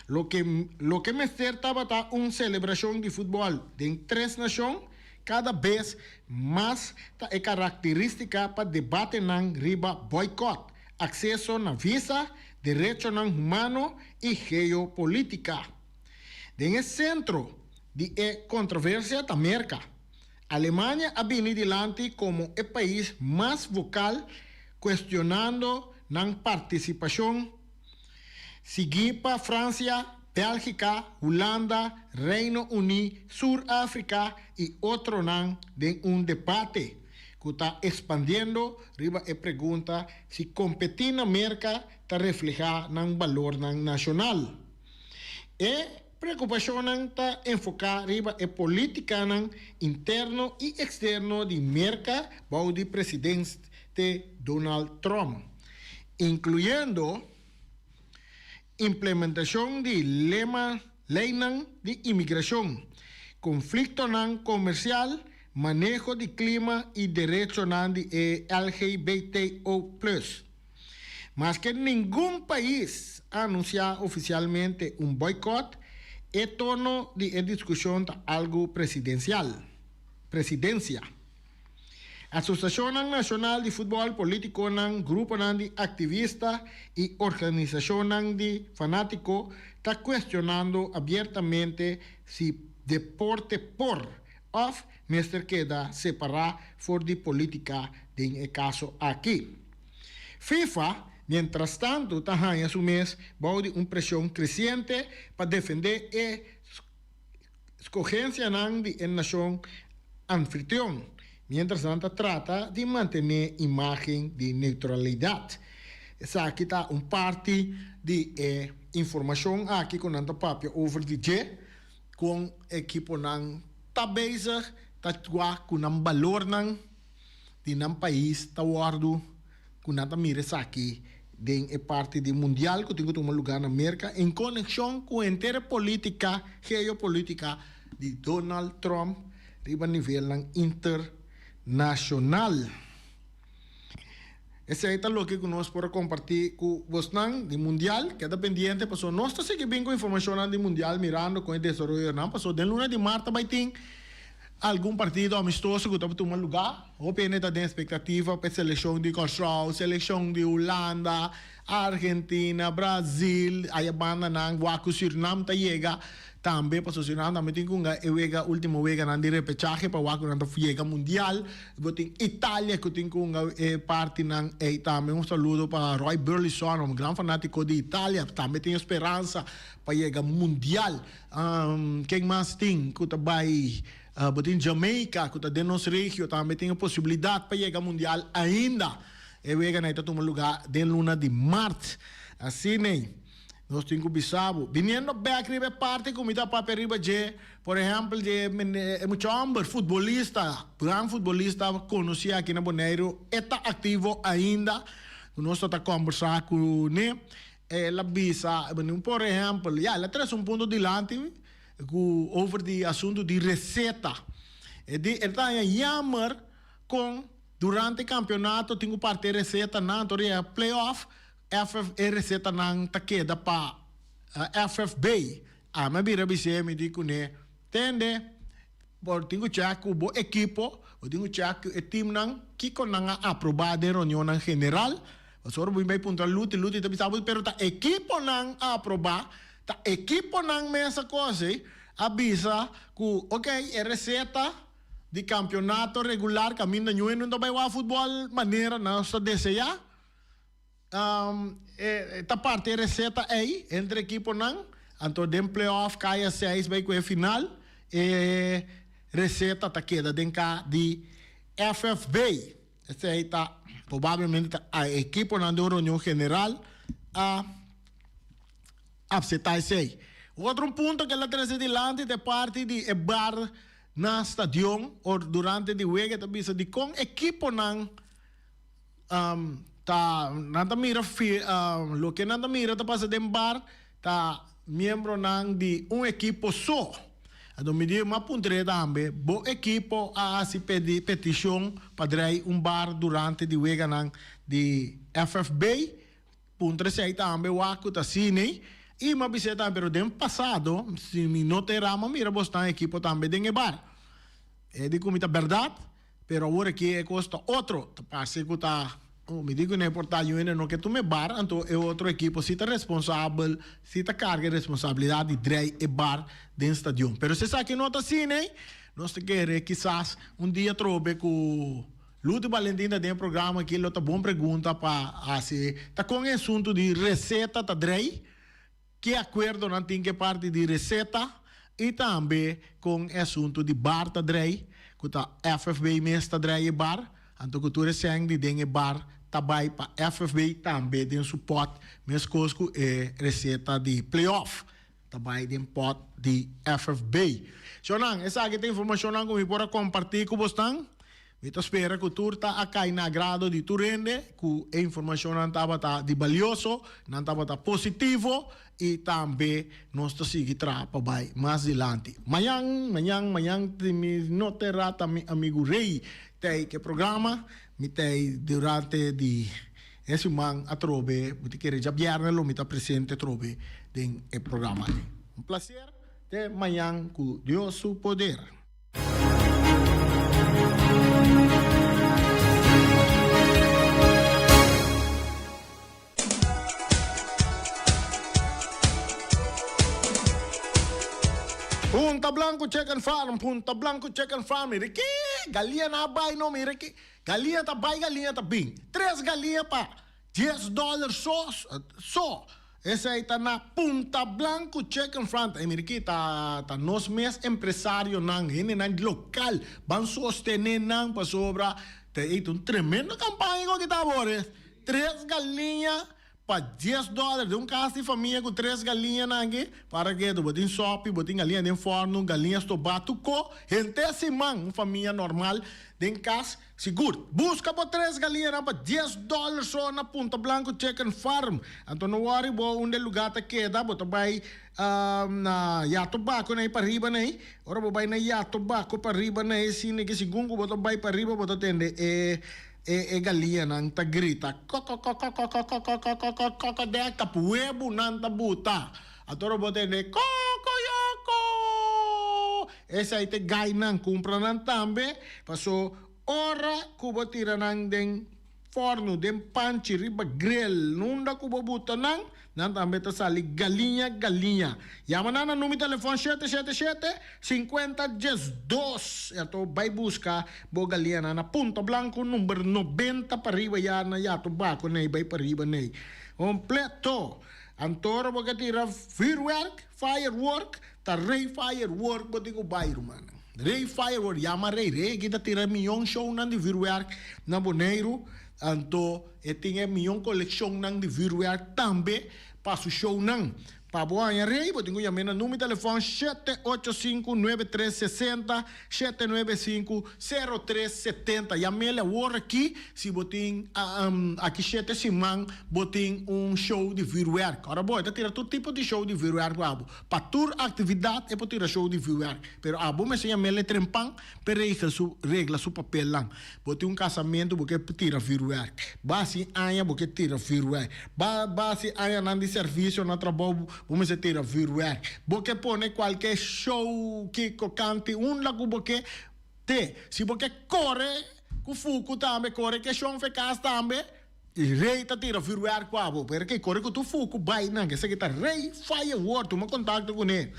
Lo que me estava uma celebração de futebol de 3 nações, cada vez mais é característica para debate na riba boicot, acesso na visa, direito humano e geopolítica. No centro de controvérsia da América, a Alemanha ha venido adiante como o país mais vocal, questionando na participação, seguida para França, Bélgica, Holanda, Reino Unido, Sudáfrica e outro de debate que está expandindo. Riba e pergunta se competir na América está reflejado no valor nacional. E preocupação está enfocada riba e política interno e externo de América para o presidente Donald Trump, incluyendo implementação de lei de imigração, conflito comercial, manejo de clima e direitos de LGBTO+. Mas que nenhum país anuncia oficialmente boicot, é torno de discussão de algo presidencia. Associação Nacional de Futebol Político, grupo de activistas e organização de fanáticos está questionando abertamente se deporte por of mestre queda separar for de política em caso aqui. FIFA, mientras tanto, está a su mês de uma pressão crescente para defender a escolhência de nação anfitrião. Mientras tanto, trata de manter imagem de neutralidade. Essa aqui está parte de informação aqui com o papel over the G, com equipo ng tabeza, tatwa com o valor de um país, tawardo, com nada mira aqui, de parte do mundial, que tem um lugar na América, em conexão com a inteira política, geopolítica de Donald Trump, a nível internacional. Esse é o que nós podemos compartilhar com vocês de mundial, que está pendente, porque nós estamos seguindo com informação do mundial, mirando com o desenvolvimento, porque de luna de março vai ter algum partido amistoso que está tomando lugar, ou está tem expectativa para a seleção de Costa, seleção de Holanda, Argentina, Brasil, aí a banda ng Waku Suriname está chega também para Suriname, também tem que último vega na de repechaje para Waku na chega mundial, tem Itália que tem que parte ng também um saludo para Roy Burleson, um grande fanático de Itália, também tem esperança para chegar mundial. Quem mais tem que vai em Jamaica, que está dentro do nosso região, também tem a possibilidade para chegar mundial ainda. E vega na tomar lugar de luna de março. Assim, né? Nós temos que bisabo. Viniendo back riba parte como está para riba de, por exemplo, de muito homem futebolista, gran futebolista conhecido aqui na Bonaire, está ativo ainda. Nós estamos conversando com ele. La bisa, por exemplo, ela traz ponto dilante over the assunto de receita. Ele está a chamar com durante o campeonato tem que partir receita na teoria playoff receta nang takeda pa FFB. Mabira bise mi di kune tende por tingu chaku bo equipo o tingu chaku e team nang kiko nang aprobade reunião nang general. Soro bui mai punta luti ta bisabo pero ta equipo nang aproba ta equipo nang mesa cose avisa ku okay e receta di campeonato regular caminho nyo não vai wa futebol maneira não sta deseja ta parte receta aí entre equipo nang anto dem playoff caia 6 vai com a final receta ta queda denka di FFB esse aí tá provavelmente a equipo nang de reunião general a absetar sei. Outro ponto que ela traz adiante de parte de bar na stadion ou durante de wega também de com equipo nang ta nanta mira lo que nanta mira ta passa de bar ta membro nang de equipo só. Então me diz uma puntre também bo equipo a se pedir petição para bar durante de wega nang de FFB puntre sei também waku ta sine. E uma biseta pero dem passado se me noterama mira bostan equipo também de bar. É de comida verdade, pero agora que custa outro, parece que tá, me digo não é portaio não que tu me bar, então é outro equipo se tá responsável, se tá carga responsabilidade de drei e bar dentro do estádio. Pero se sabe que não tá assim, né? Nós te queremos quizás dia trobe com Lute Valentina tem programa que ele tá bom pergunta para assim, tá com assunto de receita tá drei, que acordo não tem que parte de receita e também com assunto de bar tá drei, que tá FFB mês tá drei bar, então que tu recém de dengue bar tá vai para FFB também tem suporte mês cosco e receita de playoff tá vai tem pot de FFB. Sonang, essa aqui tem informação que me pode compartilhar com vocês. Eu espero que o tour está aqui na agrado de Turende, que a informação não estava de valioso, não estava positivo e também nós seguimos para mais adiante. Amanhã, me noterá também amigo Rei, tem que programa, me tem durante de esse man a trobe, me querer já viernes me está presente trobe em programa. Prazer, até amanhã com Deus seu poder. Punta Blanco Chicken Farm, Punta Blanco Chicken Farm, Ricky, galinha na bay no, Ricky, galinha tá bay, galinha tá bem, 3 galinhas pa $10 só. Essa aí tá na Punta Blanco Chicken Farm, Ricky, tá nos mes empresário nang, hini nang local, van sostener nang pa sobra, tem um tremendo campanha que tá agora, 3 galinhas para $10 de casa de família com 3 galinhas aqui para que tu botin sopa, botin galinha dentro forno, galinhas tobato co, gente assim man, família normal dentro casa seguro. Busca por 3 galinhas para $10 só na Punta Blanco Chicken Farm. Então não worry bo onde lugar tá queda, bota vai na Yatobaco na para riba nei. Ora bo vai na Yatobaco para riba nei, sine que segundo bota vai para riba bota tende e galinha nang ta grita de capuebo nang ta buta atoro bote de cocoyoco essa aí te gai nang compra nang tambe paso ora kubo tira nang den forno den panchi riba grill nunda kubo buta nang tambe ta sali galinha yama na número telefone 777-50-10-2 ato vai buscar bo galinha na Punta Blanco número 90 para riba ya na yato bako nei vai para riba nei completo antoro bo tira firework ta rei firework bo tigo bairro man rei firework yama rei kita tira milhão show nan di firework na boneiro anto tinha milhão coleção nang di firework tambe passo show nang Pabo Anya Rey, botin ko yamin na número telefone 785-9360, 795-0370. Yamela war aqui, se botin aqui 7 simang, botin show de virwerk. Ora boy, tá tira todo tipo de show de virwerk, abo. Pa tour atividade é para tirar show de virwerk. Pero abo me se yamela trempang, per regla su papel lang. Botin casamento, porque tira virwerk. Basi anya, porque tira virwerk. Basi anya nandi serviço na trabalho, vamos ter a virwerk. Porque pone qualquer show que cante lago porque se porque corre, com fuku também corre que show faz também. E rei tá tira virwerk quabo, porque corre com tu fuku vai não, que se que tá rei firework, tu me contacta com ele.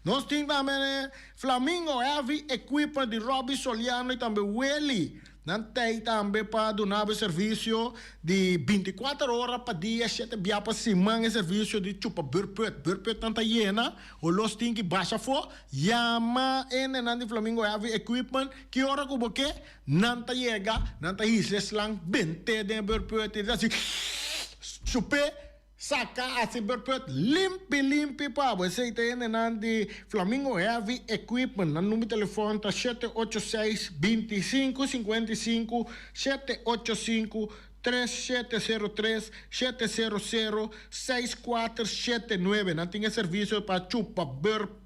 Nós temos também Flamingo Heavy Equipment de Robbie Soliano e também Welly. Nós temos também para donar serviço de 24 horas para dia, 7 dias para semana, serviço de chupa burpet. Burpet tanta hiena, o los tem que baixa for, llama en Flamingo Heavy Equipment, que hora que você não chega, não tá islas lang, 20 de burpet, assim, chupe. Saca assim burpet limpi pa você tem de Flamingo Heavy Equipment no número de telefone tá 786-2555 785-3703 700-6479 não tem serviço para chupa burpet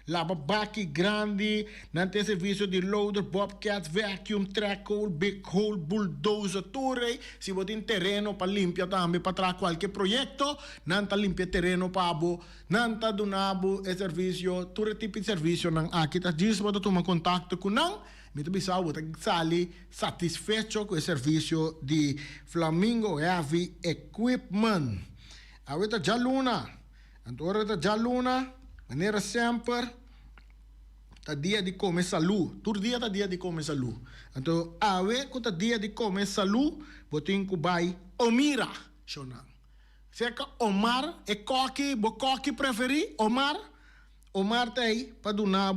lava baki grande, não tem serviço de loader, bobcat, vacuum, track hole, big hole, bulldozer, tudo. Se você tem terreno para limpar também, para trazer qualquer projeto, não está limpar terreno para abo, não está donando esse serviço, todo tipo de serviço, não aqui está diz, você toma contato com não, me bisau, você sali satisfeito com o serviço de Flamingo Heavy Equipment. Agora já luna, agora já luna. Maneira sempre, tá dia de comer salu. Todo dia tá dia de comer salu. Então, quando tá dia de comer salu, botin que vai Omira, chonang. Seca Omar é coque, bo coque preferi Omar. Omar tá aí para donar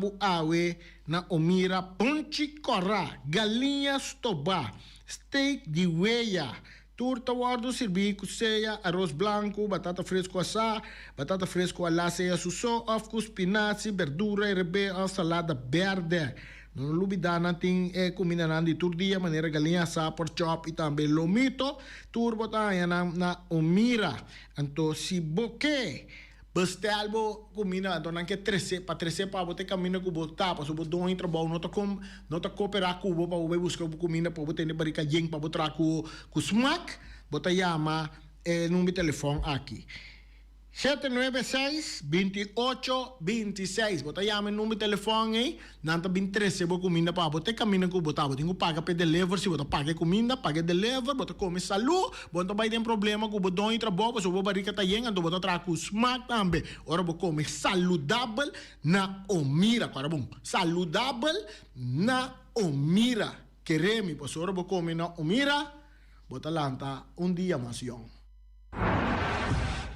na Omira ponche corra, galinha stobá, steak de weia. Turta guardo servi ceia, arroz branco, batata fresco assá, batata fresco alla ceia suso, ovos, spinaci, verdura e rebe, salada verde. Não lubida natin comida nandi tur dia maneira galinha assá, pork chop e também lomito, turbo tayo na Omira. Então si boque bestel bo comida, então não que 13 para botar caminho com botar, para botar um trabalho, não tá cooperar com o para buscar comida para botar na barrica jeng para botar com smack, botar chama número de telefone aqui. 796-2826. Bota chama número de telefone aí. Não tá bem 13 bo comida para botar caminho com botar, botar que paga para deliver, se botar paga comida, paga deliver, botar come salu, botar vai ter problema com botar um trabalho, se o barrica tá jeng, então botar tra com smack também. Ora bo come saludável na Omira, cara bom. Saludável na Omira. Queremos, pois ora bo come na Omira, botar lanta dia mais young.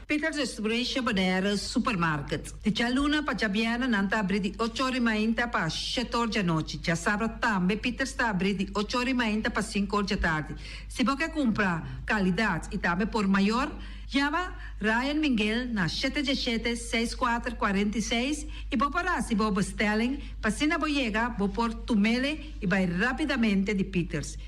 Peters Distribution Bonera Supermarket. De Jaluna para Jabiana nanta abrir de 8h30 para 7h da noite. Já sabe também Peters está abrir de 8h30 para 5h da tarde. Se você quer comprar qualidade e também por maior, chama Ryan Miguel na 717-6446 e vou parar se vou bestelling, para se não chega, vou pôr tumele e vai rapidamente de Peters.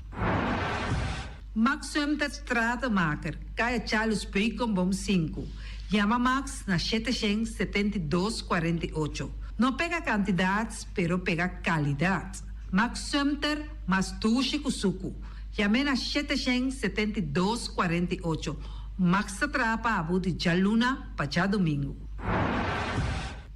Max Sumter Stratenmaker, Kaya Charles Bacon Bom 5. Chama Max na 772-48. Não pega quantidades, pero pega qualidade. Max Sumter, mas tuxe kusuku. Chame na 772-48. Max atrapa abu de Jaluna para domingo.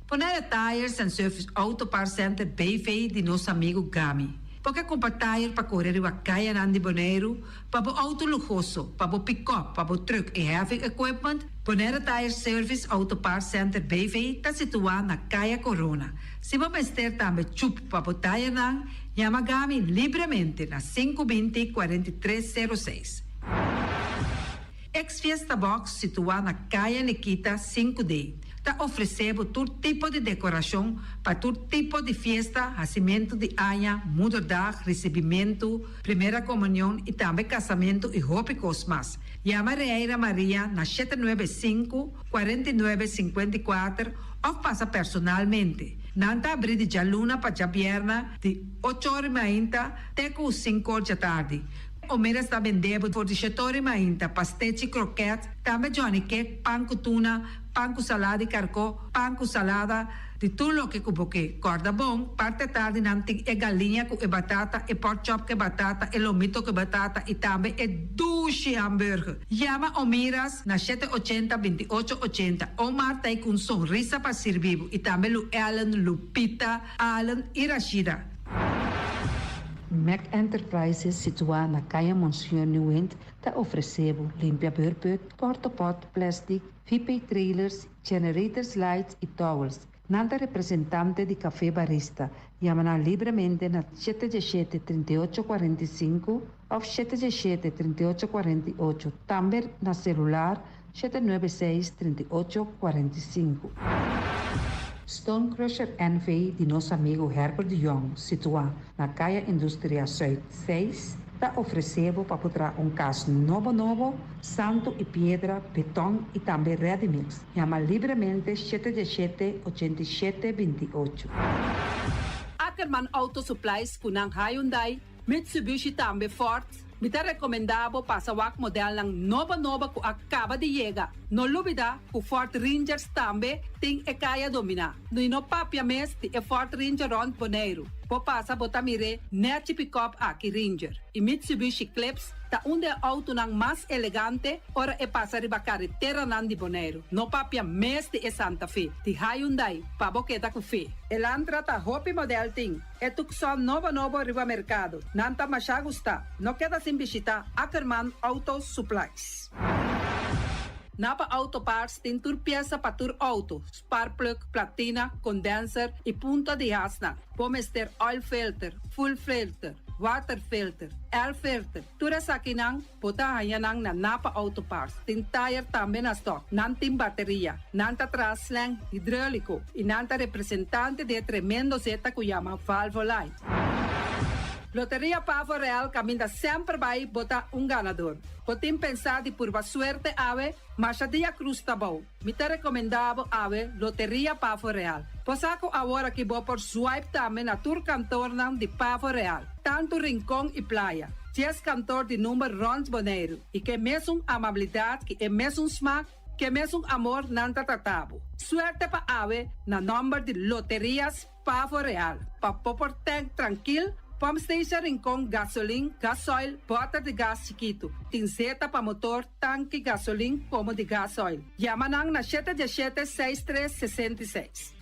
Ponera Tires and Service Auto Parts Center Bayfay de nosso amigo Gami. Porque comprar tire para correr a caia Nandi Boneiro, para o auto luxuoso, para o pick-up, para o truck e heavy equipment, Ponera Tire Service Auto Parts Center BV está situado na Caia Corona. Se você ter também chup para o tire nang, chama Gami livremente na 520-4306. Ex-Fiesta Box situado na Caia Nikita 5D. Está oferecendo todo tipo de decoração para todo tipo de festa, nascimento de Anha, Moederdag, recebimento, primeira comunhão e também casamento e roupas mais. Llama Reira Maria na 795-4954 ou passa personalmente. Nanta abrir de jaluna para Jabierna de 8h30 até 5h da tarde. O mera está vendendo por 18h30 pastete croquete, também Johnny cake, pão com tuna, pão com salada e carcó, pão com salada, de tudo o que cuboque. Corda bom, parte tarde nanti é galinha com batata, e pork chop com batata, e lomito com batata, e também é douche hambúrguer. Llama o miras na 780-2880. O Marta com um sorriso para servir, e também o Ellen, Lupita, Alan e Rashida. Mac Enterprises, situada na Caia Monsieur Nieuwend, está oferecendo limpia beurput, portapot, plastic, VIP trailers, generators lights e towels. Nanta representante de café barista. Llama livremente na 717-3845 ou 717-3848. Também na celular 796-3845. Stone Crusher NV de nosso amigo Herbert de Jong, situado na Caia Indústria Zuid 6, está oferecendo para botar caso novo, santo e pedra, betão e também ready-mix. Chama livremente 717-8728. Ackerman Auto Supplies kunang Hyundai, Mitsubishi também Ford. Me está recomendado para o modelo ng nova que acaba de chegar. Não lubida que o Ford Rangers também tem e kaya dominar. No papia mes de Ford Ranger Ron Boneiro. Po passa botamire net pick-up aqui Ranger. E Mitsubishi Eclipse ta onde auto ng mas elegante ora e passa riba carretera nan di Boneiro. No papia mes de Santa Fe. Di Hyundai pa boqueta ku fe. Elantra ta hopi model ting. E tukson novo riba mercado. Nanta masya gusta. No queda sin visita Ackerman Auto Supplies. Napa Auto Parts tem tur pieza para tur auto, spark plug, platina, condenser e punta de asna. Pomos ter oil filter, full filter, water filter, air filter. Tura sa kinang, pota hayanang na Napa Auto Parts. Tem tire também na stock, nantim bateria, nanta traslang, hidráulico e nanta representante de tremendo zeta que chama Valvoline. Loteria Pavo Real caminha sempre vai botar ganador. Potem pensar de por suerte ave, mas a dia cruz tá bom. Me te recomendava ave Loteria Pavo Real. Posaco agora que vou por swipe também na tour cantor de Pavo Real. Tanto Rincón e Playa. 10 cantor de número Rons Boneiro. E que mesmo amabilidade, que é mesmo smack, que mesmo amor nanta tratabo. Suerte pa ave na número de Loterias Pavo Real. Pa popor tank tranquilo. Pump Station Rincón, gasolina, gasoil, bota de gás chiquito. Tinzeta para motor, tanque, gasolina, como de gasoil. Yamanang na 717-6366.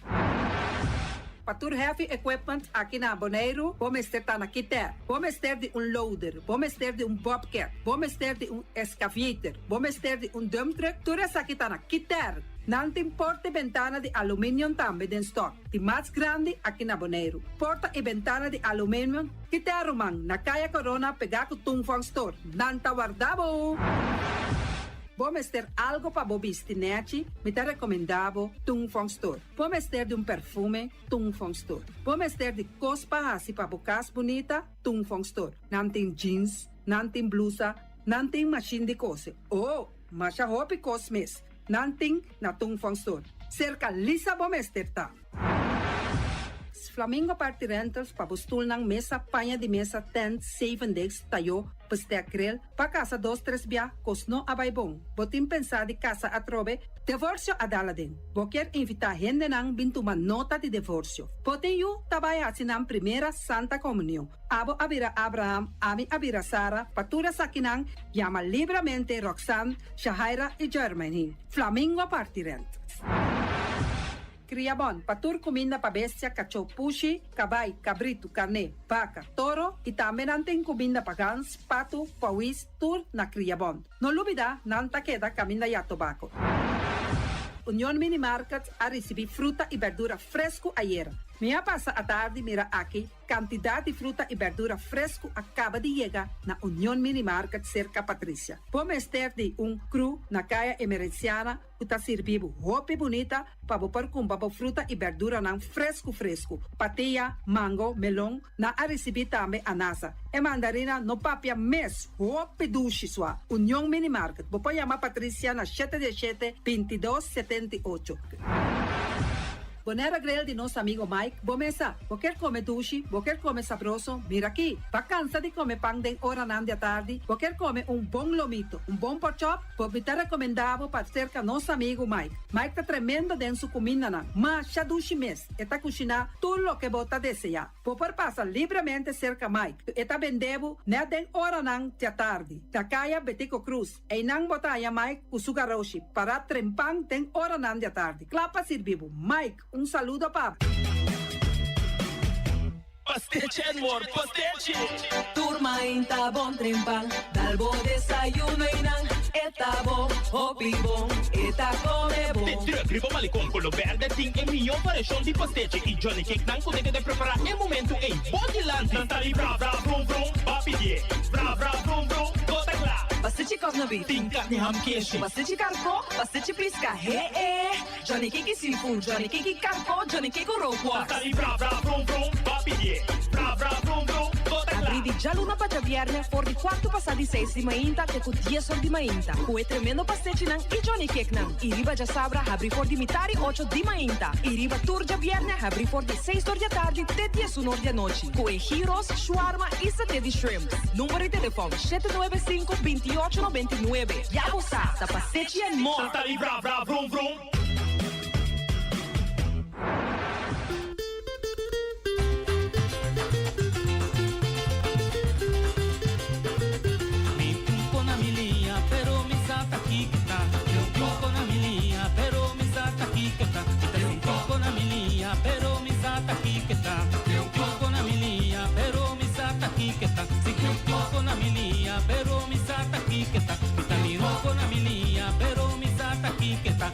Patur Heavy Equipment aqui na Boneiro, vamos ter na Quiter, vamos ter de loader, vamos ter de bobcat, vamos ter de excavator, vamos ter de dump truck, tudo isso aqui na Quiter. Nantim porta e ventana de alumínio também em stock. De mais grande aqui na Boneiro. Porta e ventana de alumínio que te arrumam na Caia Corona pegar com Tungfang Store. Nanta guardabo! Vamos ter algo para bobistinete, me te recomendavo Tungfang Store. Vamos ter de perfume, Tungfang Store. Vamos ter de cospa assim para bocas bonita, Tungfang Store. Nantim jeans, nantim blusa, nantim machine de cose. Oh, mas a roupa cosmes. Nanting na Tungfang Store. Cerca Lisa Bomesterta. Flamingo Party Rentals pa bustul ng mesa, panha de mesa, tent, 7 days, tayo, pastea grill, pa casa 2-3 bia, kosno abay bong. Botim pensa di casa atrobe, divorcio adala din. Boker invita gente nang bintuman nota de divorcio. Poten yu tabay asinang primera Santa Comunión. Abo abira Abraham, ami abira Sara, patura sakinang, llama libremente Roxanne, Shahaira y Germany. Flamingo Party Rentals. Criabon, patur comida pa bestia, cachorro pushi, cabay, cabrito, carne, vaca, toro e também nantem comida pa gans, pato, pauis, tur na Criabon. No lubida, nanta queda caminda ya tobacco. Unión Mini Market a recibir fruta y verdura fresco ayer. Me pasa a tarde, mira aquí, cantidad de fruta y verdura fresco acaba de llegar na Unión Mini Market cerca Patricia. Vamos estar de cru na calle emergenciana, que está servindo roupa bonita para vopar com fruta e verdura nan fresco. Patia, mango, melão, na a receber também anasa. E mandarina no papia mes, roupa duche sua. União Mini Market. Vou chamar Patricia na 717-2278. Bonera grel de nosso amigo Mike. Bomesa, vou quer comer duche, vou quer comer sabroso. Mira aqui, tá cansa de comer pão de hora nan de tarde. Vou quer comer bom lomito, bom pork chop. Vou me ter recomendado para cerca nosso amigo Mike. Mike tá tremendo dentro sua comida nan. Mas já duche mes, e tá cozinhar tudo o que bota desejar. Vou passar livremente cerca Mike. E tá vendendo né den hora nan de tarde. Da caia Betico Cruz. E nan botar Mike o sugaroshi para trempang den hora nan de tarde. Clapa servivo. Mike, saludo, papo. Pastiche, amor, pastiche. Turma inta bom trempang, dal bo desayuno inang, eta bom, hopi bom, eta come bom. Te gribo malicom con lo verde ting e mio variação de pastiche e Johnny Cake não consegue de preparar em momento em Bodyland. Não tá ali bra bra brum brum, papi bra bra brum brum, gota clara. Pastiche cosnabi, Ting carne ham queijo. pastiche carco, pastiche pisca, Johnny Cake seafood, Johnny Cake carco, Johnny Cake roquas. Tá ali bra bra brum brum, papi bra bra brum brum, gota clara. Abri di già luna para viernes, for di quarto passati 6 di mainta, che con 10 sol di mainta. Kue tremendo pastiche nang e Johnny Cake nang. I riba già sabra, abri for di mitari 8 di mainta. I riba turgia viernes, abri for di 6 di tarde, te 10 un'ora di noci. Kue gyros, shawarma e satè di shrimp. Numero di telefono 795-2899. Ya sa, ta pastiche and more. Tá ali bra bra brum brum. Pero mi sata aquí que está.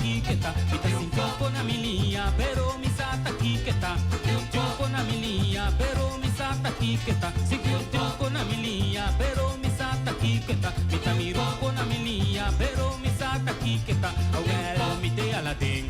kiketa, mita sintioko na milia, pero misata kiketa. Tioko na milia, pero misata kiketa. Tioko na milia, pero misata kiketa. Mita miroko na milia, pero misata kiketa. Awelo mite alading.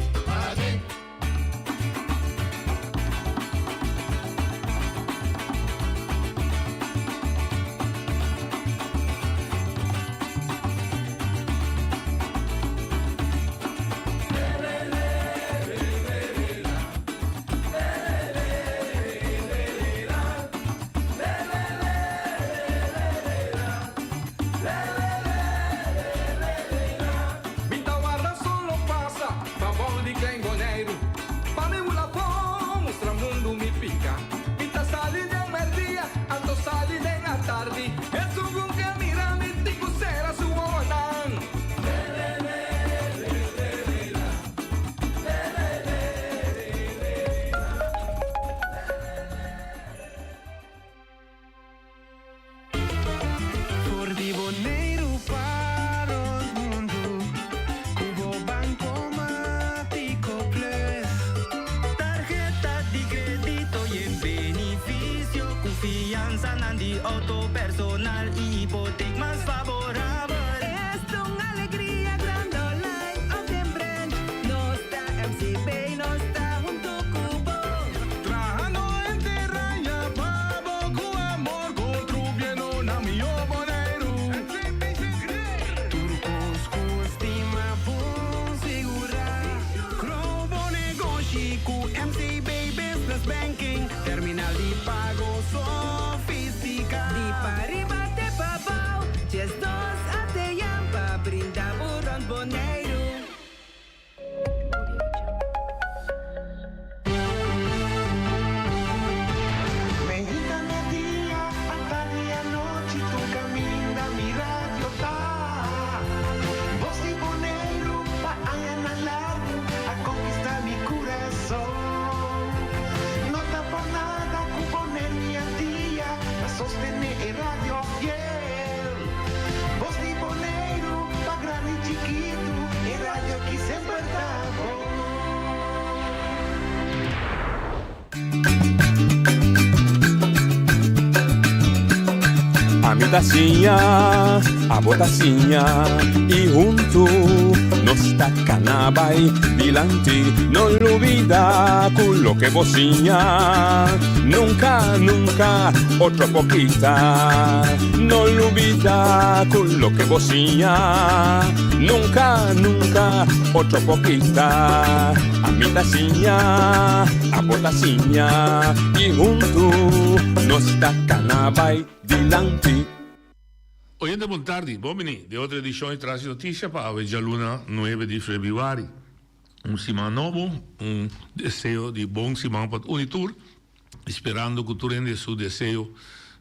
Auto personal y hipoteca más favorable. Es una alegría grande online, aunque en brand. No está MCB, no está junto cubo. Trabajando en tierra ya pavo, con amor, contribuyendo na mi oboneiro. Turcos com estima bom segurar. Crobo negocio, com MCB Business Banking. Terminal de pago sofisticado. Di pa arriba te babao, just dos ate yamba, brinda buron boneiro. Mexicana día, hasta día noche, tu camina, mi radio está. Voz de boneiro, pa allá en largo, a conquistar mi corazón. No está por nada, con poner mi día, a sostener el radio fiel. Voz de boneiro, pa grande y chiquito, el radio aquí siempre está. A mi tacinha, a botacinha e junto nos tacanabay dilante, no olvida con lo que bocinha, nunca, nunca otra poquita, no olvida con lo que bocinha, nunca, nunca otra poquita. A mi tacinha, a botacinha e junto nos tacanabay dilante. Oyente, buon tardi, uomini di oltre edizione Trasi Notizia para oggi luna 9 di febbraio. Un semana nuovo, un deseo di buon semana per Unitur, sperando che tu rendi il suo deseo,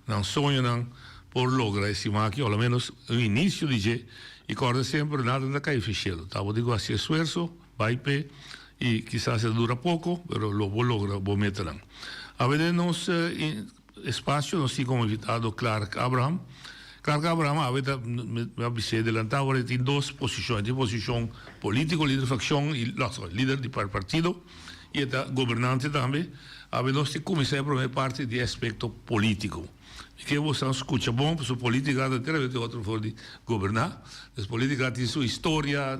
non sogno, por lograre semana che almeno l'inizio di ge, ricorda sempre nada da cair fichero. Tavo dico así esfuerzo, vai pe, e quizás se dura poco, pero lo logra, lo meterán. A vedernos espacio, nos sigo como invitado Clark Abraham. Clark Abraham aveva adelantado in due posizioni, di posizione politico, leader fazione, leader di partito, e da governante também, aveva come sempre parte di aspetto politico. Perché você escuta bom, su politica da terra, avete altro fuori di governare, la politica ha sua storia,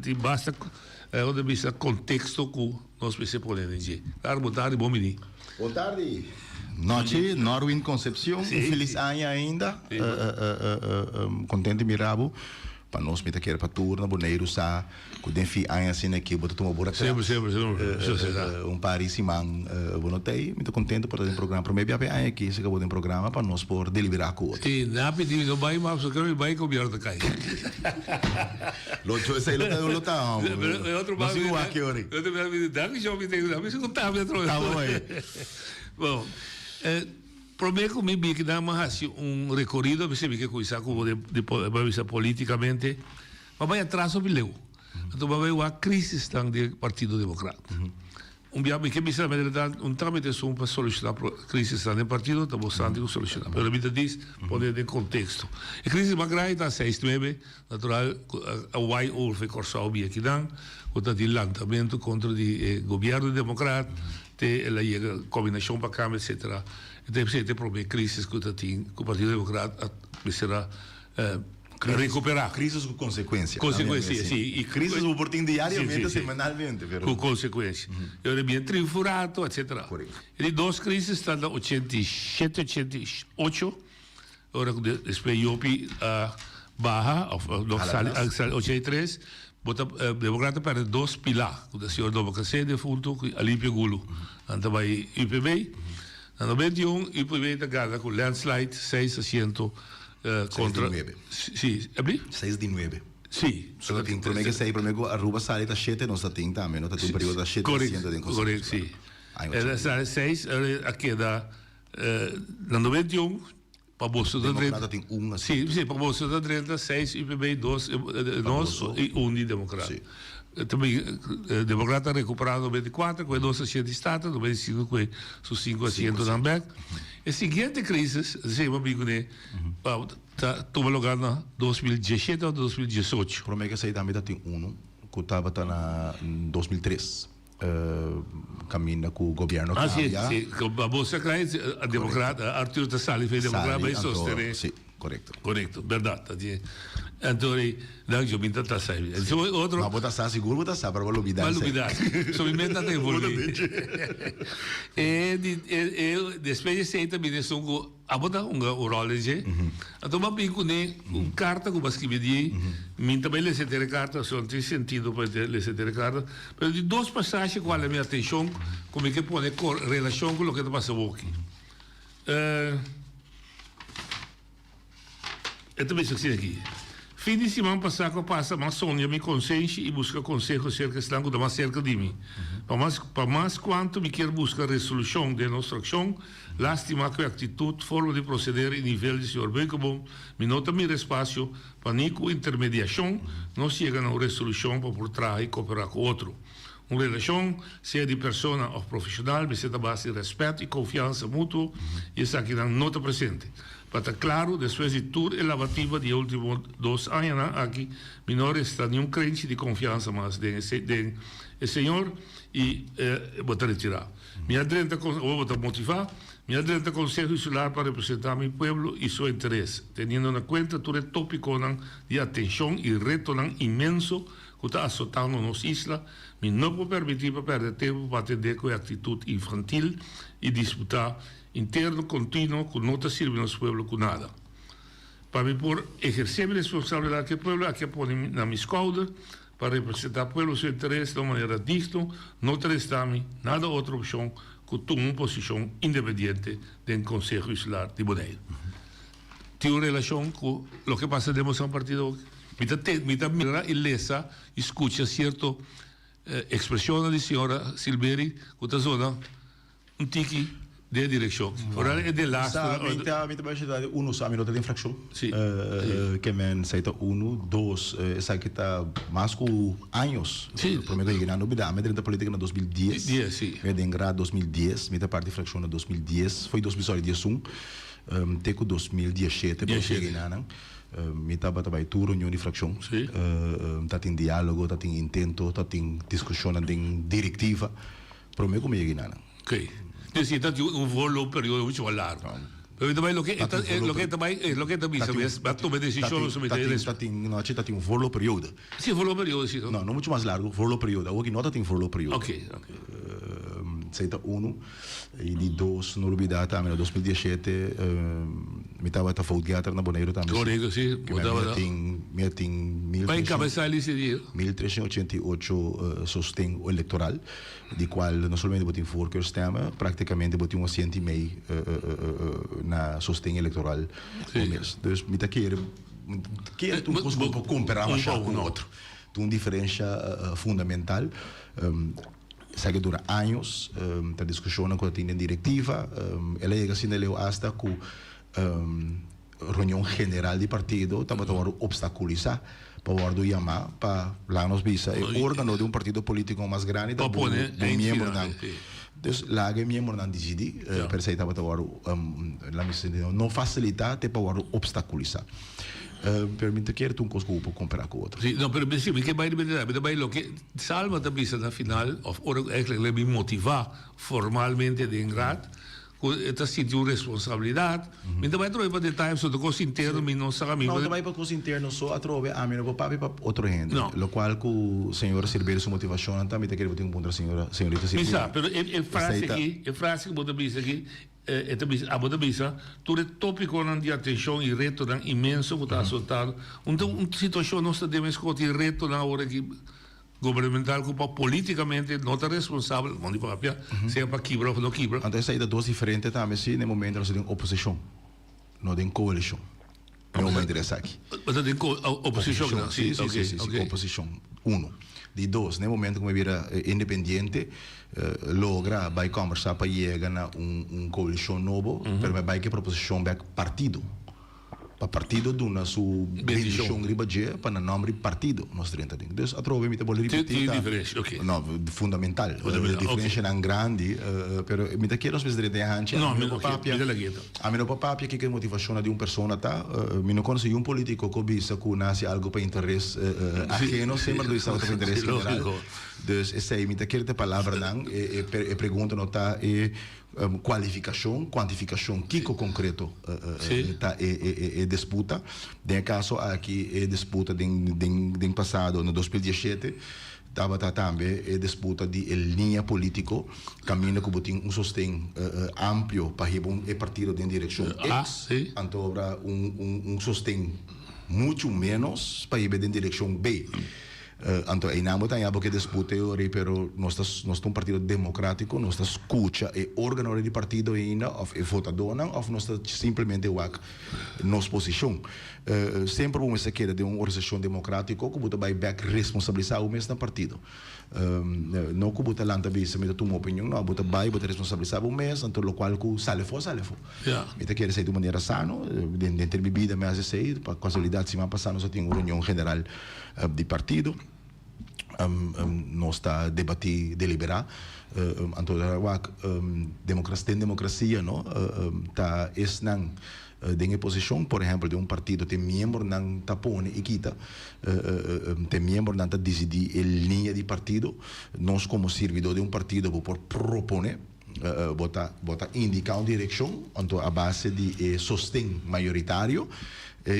ti basta, onde vista contesto che nós precisamos poner em dia. Claro, boa tarde, bom menino. Boa tarde. Noite, Norwin Concepción, Sí, feliz sí. año ainda. Sí. Contente mirabo. Para nós, mita quer para turna, boneiro sa, kuden fi año assim aqui, bota tomar bora. Sempre. Paris simang, bonotei, mita contente por ter um programa para mim bem año aqui, se acabou de programa para nós por deliberar com outro. Sim, na pedi não vai mais, só que vai com o cai. Locho esse lo tá. Outro mais. Não aqui ora. Outro mais, dá que já me tem, dá que não tá dentro. Tá bom aí. Bom, prometo que me que dá mais um recorrido, você vê que coisa como de politicamente, mas vai atrás sobre leu. Então vai ver a crise do Partido Democrata. biamo che mi serve un tramite su per solucionare la crisi nel partito, da bastante con solucionare. Però mi dice, ponete in contesto. E crisi magari da 6-9, natural, a why oltre corso via che dan, con il lantamento contro il governo democratico, la combinazione per cambio, eccetera. E deve essere proprio crisi con il Partito Democratico, sarà recuperar. Crises com consequência. Consequência, sim. E crises oportunas diariamente, semanalmente. Pero... Com consequência. Eu era bem trifurato, etc. Correto. E duas crises estão em 87, 88. Ora, depois Iopi barra, ou 83, bota democrata para dois pilar. O senhor democracia de fundo, Alípio Gulo. Então vai UPB. Em 91, UPB está ganhando com landslide 6 assentos. Contra 6 de 9. Sì, per me che sei, per me Aruba sale da 7 non sta in tamme, non sta un periodo da 7 corretto, sì. Era 6 a da nel 91 per bosso da 30. Sì, per bosso da 30 6 IPB 2 e 1 democratico. Também democrata ha recuperato 24, quei 2 assenti di Stato, 25 su 5 assenti da back. E seguinte crisi, sempre amigo ne, toma lugar na 2017 ou 2018. Para mim que sei também tem que estava na 2003. Cammina com o governo cambia. Sì, a bolsa a democrata, Arturo Tassali fez democrata, vai sostenere. Sì, corretto. Corretto, verdade. Então, não, eu me tenta sair. Outro. Mas botar sa seguro, botar sa para valubidade. Valubidade. Só me meta até evoluir. E depois de sair também de songo, a botar o rol de. Então, uma pico ne carta que você me diz, me também lhe setere carta, só não tem sentido para lhe setere carta. Mas de duas passagens qual é a minha atenção, como é que pode relação com o que está passando aqui. Eu também sou assim aqui. Fim de semana passado passa mais sonha me consciência e busca conselho cerca estanco da mais cerca de mim. Para mais quanto me quer buscar resolução de nossa ação, lástima que a atitude, forma de proceder e nível de senhor Bencabom, me nota meu espaço para nico intermediação, não chega a uma resolução para por trás e cooperar com outro. Uma relação, seja de pessoa ou profissional, me senta base de respeito e confiança mútua e está aqui na nota presente. Para estar claro, depois de toda a lavativa de últimos 2 anos aqui, menor está nenhum crente de confiança mais de Senhor e vou retirar. Minha direita, vou motivar, minha direita conselho insular para representar meu povo e seu interesse, tendo em conta todo o tópico de atenção e reto imenso que está azotando nossa isla, me não vou permitir para perder tempo para atender com a atitude infantil e disputar interno contínuo que não está servindo nosso povo com nada. Para me por exercer a responsabilidade que o povo aqui põe na minha escolha, para representar o povo seu interesse de uma maneira digna, não resta-me nada outra opção que tomar uma posição independente do Conselho Insular de Bonaire. Tenho relação com o que passa dentro do partido. Me mira e lesa, escuta certo expressão da senhora Silveri, que está zona um tiki de direção. Ora é de lá. Minta baixidade, sabe nota de infração. Que men seita 2, essa que está mais com anos. Prometo que na novidade, a medida política na 2010. Sim. Em grado 2010, minha parte de infração na 2010, foi 2011, até com 2017, para chegar na mi estava também tudo reunião de fração, tá tem diálogo, tá tem intento, tá tem discussão, tem diretiva, para mim como é que nada. Ok. Necessita volo período muito largo. Pero também lo que também sabes, vai tomar decisão sobre isso. Tá tem volo período. Sim, volo período, sim. Não muito mais largo, volo período. O que nota tem volo período. Ok. Seita 1 e de 2 no Lubida também, 2017, me estava a folgata na Bonaire também. Correto, sim. Me tem vai encabeçar ali esse dia. 1388 sostém eleitoral, de qual não somente botem forker sistema, praticamente botem um assento e meio na sostém eleitoral. Então, me está querendo comparar com outro. Tem uma diferença fundamental. Segue dura anos, a discussão com a diretiva, ela chega assim, ela hasta com reunião general de partido, estava a obstaculizar para guardar llamar para lá nos visa o órgano de um partido político mais grande da bom membro não. Dus lage membro não decidi per se estava agora lá me não facilitar até para guardar obstaculizar. Permite que tu coisa para comparar com outro. Sim, não, mas sim, que vai lo que Salma também na final of eigenlijk le motivar formalmente de engrad esta sentiu responsabilidade. Mas também troca para detalhes sobre coisa interna, mas não sabe. Não, também para coisa interna só a troca a mim não para outro gente. Lo qual que o senhor servir sua motivação também tem que ter um ponto a senhorita Silvia. Mas sabe, a frase que você diz aqui a boda bisa, todo o tópico de atenção e reto imenso que está soltado. Então, uma situação nós devemos escolher reto na hora que governamental que politicamente não está responsável, não digo papia, seja para quebrar ou não quebrar. Então, essa é duas diferentes também, sim, no momento nós temos oposição, não tem coalição. Não me interessa aqui. Mas tem oposição, sim, oposição. De dois, no momento que me vira independente, logra vai conversar para chegar a coalição novo, mas vai que proposição vai partido. Para partido de uma sua bendição ribadia para nome partido nós temos. Então, a trova me pode repetir. Não, fundamental. A diferença é grande, mas me quero às vezes de antes. Não, a mim não papia que a motivação de uma pessoa tá, me não conheço um político que bisa que nasce algo para interesse ajeno, sempre do estado para interesse geral. Então, essa aí me quero ter palavra não, e pergunta não tá qualificação, quantificação, que concreto está disputa. Tem caso aqui disputa de passado no 2017 estava também disputa de linha político, caminho que tem sostém amplo para o partido de direção X, então haverá sostém muito menos para ir em direção B. Então, aí não tem algo que disputa, pero nós estamos um partido democrático, nós estamos escuta e órgão de partido ainda, ou votador não, ou nós estamos simplesmente nossa posição. Sempre vamos se querer de uma organização democrática que vai back responsabilizar o mesmo partido. Não que você lanta visa, mas tu uma opinião, não, você vai responsabilizar o mesmo, então o qual que sale for. Você quer ser de maneira sana, dentro da bebida, mas assim, para casualidade, semana passada nós tínhamos uma reunião general de partido. Nós está debatir, deliberar, então democracia, não, tá não tem posição, por exemplo, de um partido tem membro não tá põe e quita, tem membro não tá decidir a linha de partido, nós como servidor de um partido por propor bota indicar uma direção, então a base de sostém maioritário.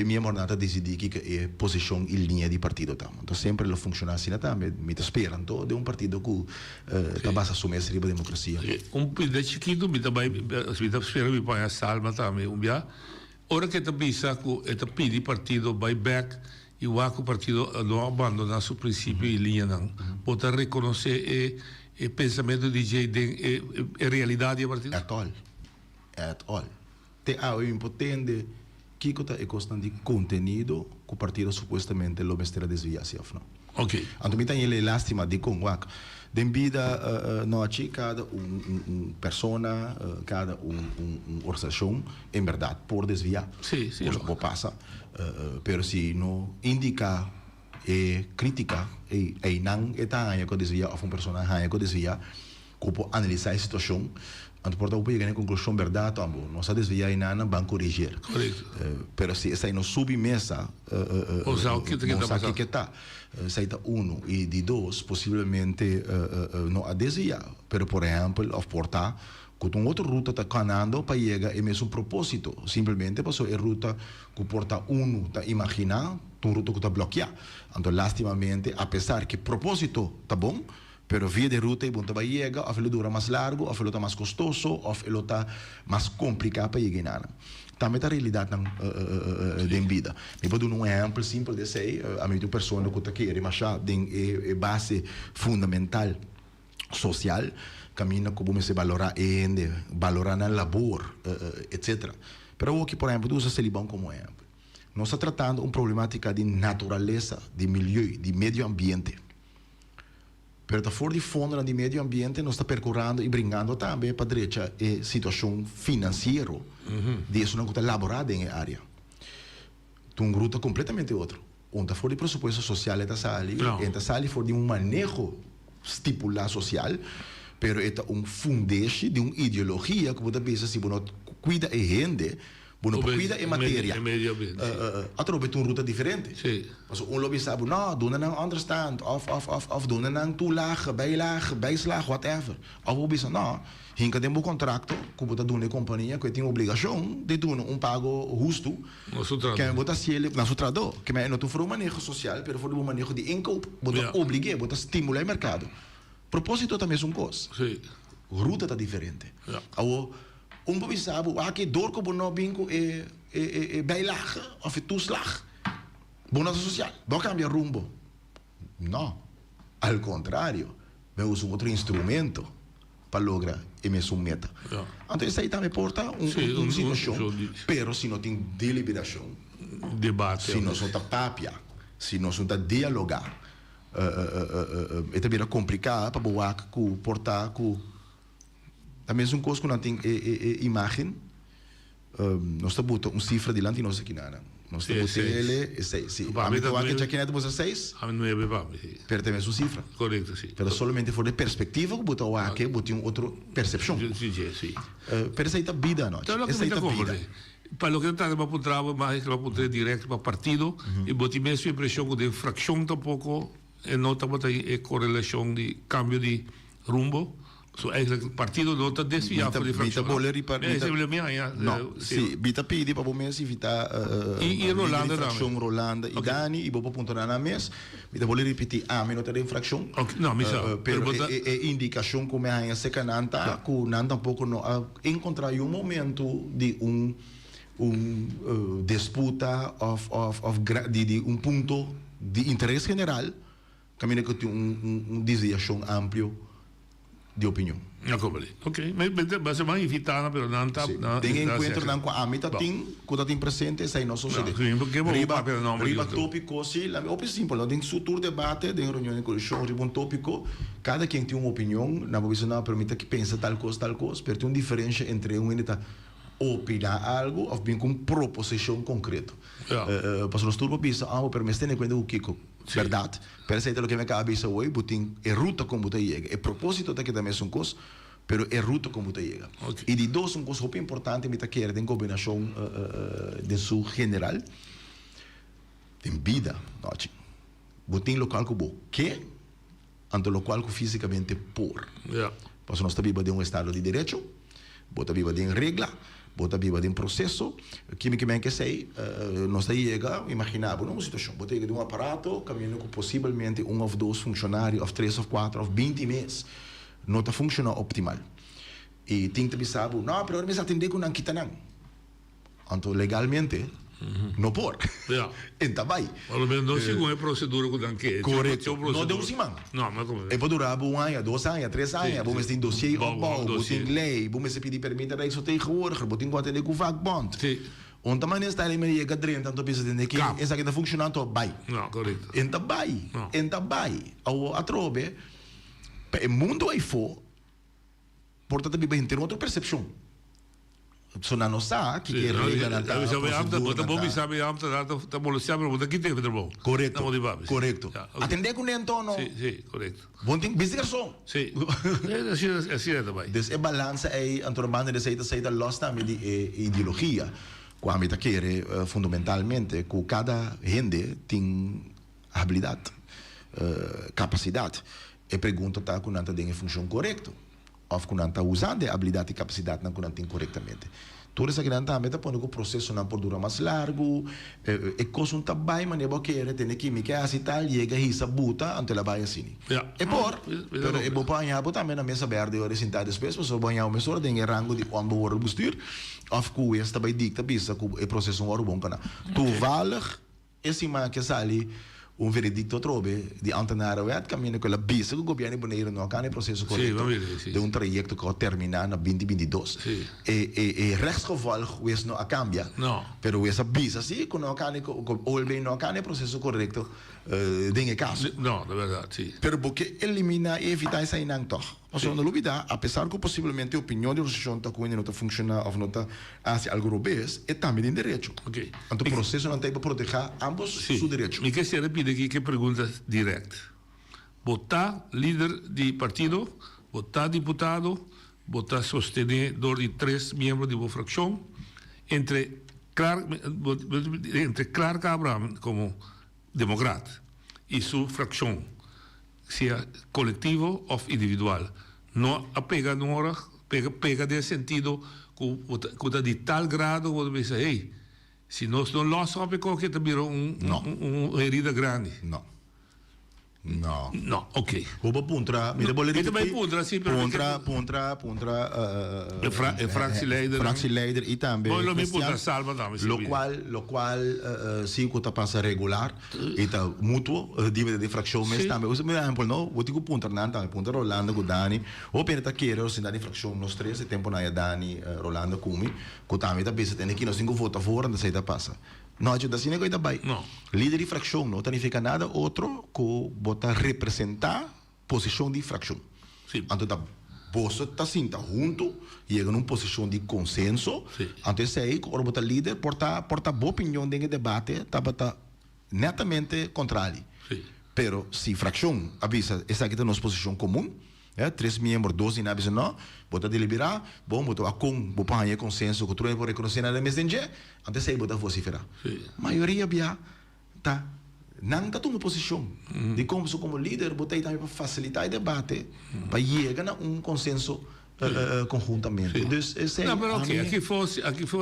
Minha mornada decidi que é posição e linha de partido tam. Então sempre ela funciona assim também. Me espera então de um partido que tá base assumir essa democracia. De chiquito me também espera me põe a salma também dia. Ora que pensa que eta pedi partido by back e o partido não abandona seu princípio e linha não. Pode reconhecer e pensamento de gente e realidade a partido. At all. Te há o impotente que é questão de conteúdo que o partido supostamente lo mestre desviasse of não. Ok. Então me tem ele lástima de com de vida não aqui cada persona, cada organização em verdade por desviar. Sim. Por passa, pero se não indica e critica e não é tão que desvia of persona que desvia, que pode analisar a situação. Então, portanto, eu cheguei à conclusão verdade, não se desvia em nada, vão corrigir. Correto. Pero se está no submesa, que está, se está e de dois, possivelmente não a desvia. Pero, por exemplo, of portar, que uma outra ruta está canando para chegar ao mesmo propósito. Simplesmente, passou a ruta que porta está imaginar, uma ruta que está bloqueada. Então, lastimamente, apesar que o propósito está bom, pero via de ruta e vai chegar, ou ele dura mais largo, ou ele está mais custoso, ou ele está mais complicado para chegar. Também a realidade da vida. Eu vou dar um exemplo simples de ser, a minha pessoa que está aqui, tem base fundamental social, caminha como se valorar a labor, etc. Pero aqui, por exemplo, usa Celibão como exemplo. Nós estamos tratando uma problemática de natureza, de meio, de meio ambiente. Pero fora de fundo de meio ambiente, nós está percorrendo e brincando também para a direita a situação financeira de isso não está elaborada em área. Então, um grupo completamente outro. onde voor die presupuesto social eta sali, eta sali voor die manejo stipular social, pero eta fundeshi de ideologia que você pensa se você cuida e rende, você cuida e matéria. Atrobe een route diferente. Als lobby sabe, nou, doen een understand, of doen een toelage, bijlage, bijslag, whatever. Of lobby sabe, nou, hinca de um contrato, que você doen de companhia, que tem obrigação de doen pago justo. Que você ciele na sua trado, que não tu for manejo social, pero for um manejo de inkoop, você obrigue, você estimula o mercado. Propósito também é coisa. Ruta está diferente. Lobby sabe, que dor que você não vinco é bijlage, of toeslag. Bonus social. Não cambia rumbo. Não. Al contrário, eu uso outro instrumento para lograr a minha meta. Então, isso aí também porta uma situação. Pero se não tem deliberação, debate, se não está papia, se não está dialogar, é também complicado para boa que portar que também é uma coisa que não tem imagem. Nós estamos botando cifra de lá e nós aqui nada. Nós estamos ele é 6. A mim estou aqui já que não é 6. A mim 9 vamos. Pertence a sua cifra. Correto, sim. Pero solamente for de perspectiva que botou aqui, botou outra percepção. Sim. Pero essa é a vida, não? Essa é a vida. Para o que está para trabalho, mas para poder direto para partido e botar mesmo a impressão que de fração tampouco e não está botar a correlação de cambio de rumbo. So eigenlijk het partido não está desviado de fração. Não, sim, bita pedi para o mês e vita Rolanda fração Rolanda e Dani e vou apontar na mês. Bita boler repetir mas não está de fração. Não, mas pero é indicação como é a secananta, que não tampouco não encontrar momento de disputa de ponto de interesse general, caminha que tem desviação amplo de opinião. Ok, mas você vai evitar, mas não está. Tem encontro não com a meta tem, quando tem presente, sai não sucede. Riba tópico, sim, é muito simples. Não tem sutur debate, tem reunião de comissão, riba tópico. Cada quem tem uma opinião, na posição não permite que pense tal coisa, mas tem uma diferença entre um que opinar algo ou bem com proposição concreta. Para nós turbo pensa, pero me tem cuenta o Kiko. Verdade. Pero isso é o que me cabeça hoje, botin é ruta como você chega. É propósito que também é coisa, pero é ruta como você chega. E de dois coisa muito importante me quer em combinação de sua general, tem vida, noite. Botin local que bom, que ante local que fisicamente por. Para nós também de estado de direito, bota viva de regra, bota viva de processo, que sei, nós chega, imaginava uma situação, bota de aparato, caminhando com possivelmente ou dois funcionários, ou 3 ou 4, ou 20 meses, não está funcionando optimal. E tem que pensar, não, mas agora me atender com não quita não. Então, legalmente, não por. Então, vai. Pelo menos não segundo a procedura que não quer. Correto. Não deu semana. Não, mas como é? É para durar 1 ano, 2 anos, 3 anos. Vamos ter dossiê, vamos ter lei, vamos pedir permissão para isso tegenwoordig, vamos ter que ter com o vakbond. Onde também está ali, mas chega 30, então pensa que essa aqui está funcionando, vai. Não, correto. Então, vai. A trobe, o mundo aí for, portanto, também tem outra percepção. So na nossa que regra na tá bom sabe tá bom sabe mas aqui tem que bom correto atender com entorno sim correto bom tem investigação sim assim é também des é balança aí entre banda de saída lost também de ideologia quando está querer fundamentalmente que cada gente tem habilidade capacidade e pergunta tá com não tem função correta ou que não está usando a habilidade e capacidade não tem corretamente. Toda essa grande meta põe que o processo não pode durar mais largo, e coisa não está bem, mas não quer ter química assim tal, chega e se buta ante a baia assim. É por, pero é bom para ganhar também na mesa verde ou sentar depois, mas só ganhar uma pessoa tem rango de quando o bustir, ou que esta vai dicta pisa que o processo não é bom para. Tu vale esse mais que sai veredicto trobe di antenare wet cammino quella bisa che il governo bonero non ha il processo corretto di un trajecto che termina nel 2022 e rechtsgevolg questo non cambia però questa bisa sì con non ha il processo corretto dingen caso. No, de verdad, sí. Pero porque elimina e evita essa inang toch. O sea, no lo olvida, a pesar que possivelmente a opinião de organização está com não está funcionando ou não está hacia algo robês, é também em direito. Ok. Então o processo não tem para proteger ambos Sí. seu direito. Me quisiera pedir aquí que preguntas directas. Votar líder de partido, votar diputado, votar sostenedor de 3 miembros de una fracción, entre Clark Abraham como demócrata y su fracción, sea colectivo o individual. No apega ahora, pega de sentido que de tal grado que você dice, hey, si no lo sabe que también una herida grande. No. No. No, ok. Como puntra, mira, vou ler também puntra, sim, fractieleider e também Poi lo mi punta salva também. Lo qual sim que passa regular e tá mútuo dívida de fração mas também você me exemplo não vou te punta não também punta Rolando com Dani ou pena tá querer se Dani fração nós três e tempo na Dani Rolando comi com também tá pensa tem aqui nós cinco vota fora não sei tá passa. Não ajuda assim nem bem. Líder de fração não significa nada outro que bota representar posição de fração. Então tá você tá assim tá junto e chega numa posição de consenso. Então sei que o bota líder porta boa opinião dentro do debate tá bota netamente contrário. Pero se fração avisa essa aqui tá nossa posição comum. 3 membros, 12 na visão não, bota deliberar, bom, bota bota ganhar consenso, que tu não pode reconhecer nada messenger, até sei bota vociferar. Maioria bia tá não tá numa posição de como líder, bota aí também para facilitar o debate, para chegar a consenso conjuntamente. Não, mas ok, aqui fosse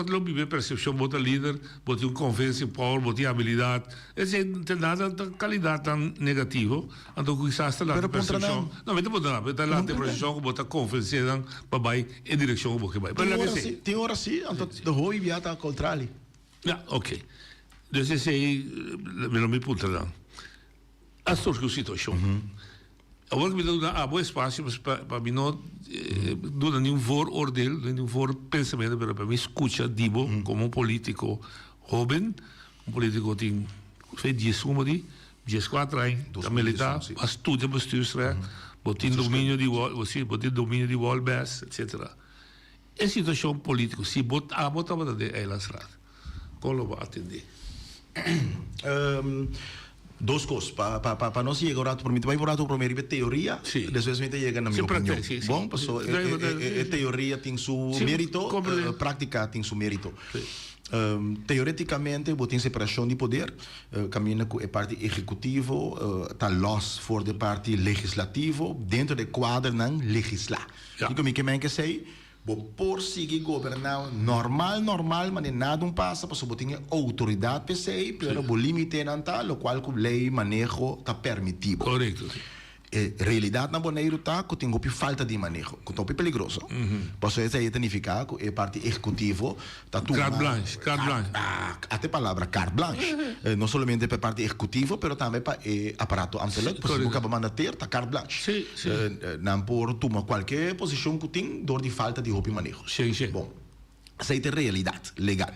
não viver percepção, bota líder, bota convence power, bota habilidade, não tem nada de qualidade tão negativo, então quizás está lá a percepção. Não, mas está lá a percepção que bota convencer para vai em direção que vai. Tem hora sim, então de hoje já está ao contrário. Ok. Então esse aí, não me punta lá. A sua situação. Agora que me dá bom espaço para mim não dar nenhum vooroordeel, nenhum pensamento, mas para mim escuta Dibo como político jovem, político que tem 10 anos, 14 anos, militar, estuda bestuursrecht, tem domínio de Walbes, etc. É situação política, se botar de Eilandsraad, como vai atender? Duas coisas, para nós chegar ao primeiro, vai para o primeiro teoria, depois a gente chega na minha opinião. Bom, pessoal, teoria tem seu mérito, prática tem seu mérito. Teoreticamente, tem separação de poder, caminha com a parte executivo, está los for de parte legislativo, dentro do quadro não legislar. E como é que sei? Por seguir governar normal, mas nada passa, porque você tem autoridade para sei, pero o limite não está, o qual a lei manejo está permitido. Correto. Realidade na Bonaire está que tem falta de manejo, que é perigoso. Por isso isso significa que a parte executiva está tudo carte blanche. Até a palavra carte blanche, não somente para a parte executiva, mas também para o aparato antológico, porque você acaba de ter carte blanche. Não por tomar qualquer posição que tem dor de falta de manejo. Bom, essa é a realidade legal.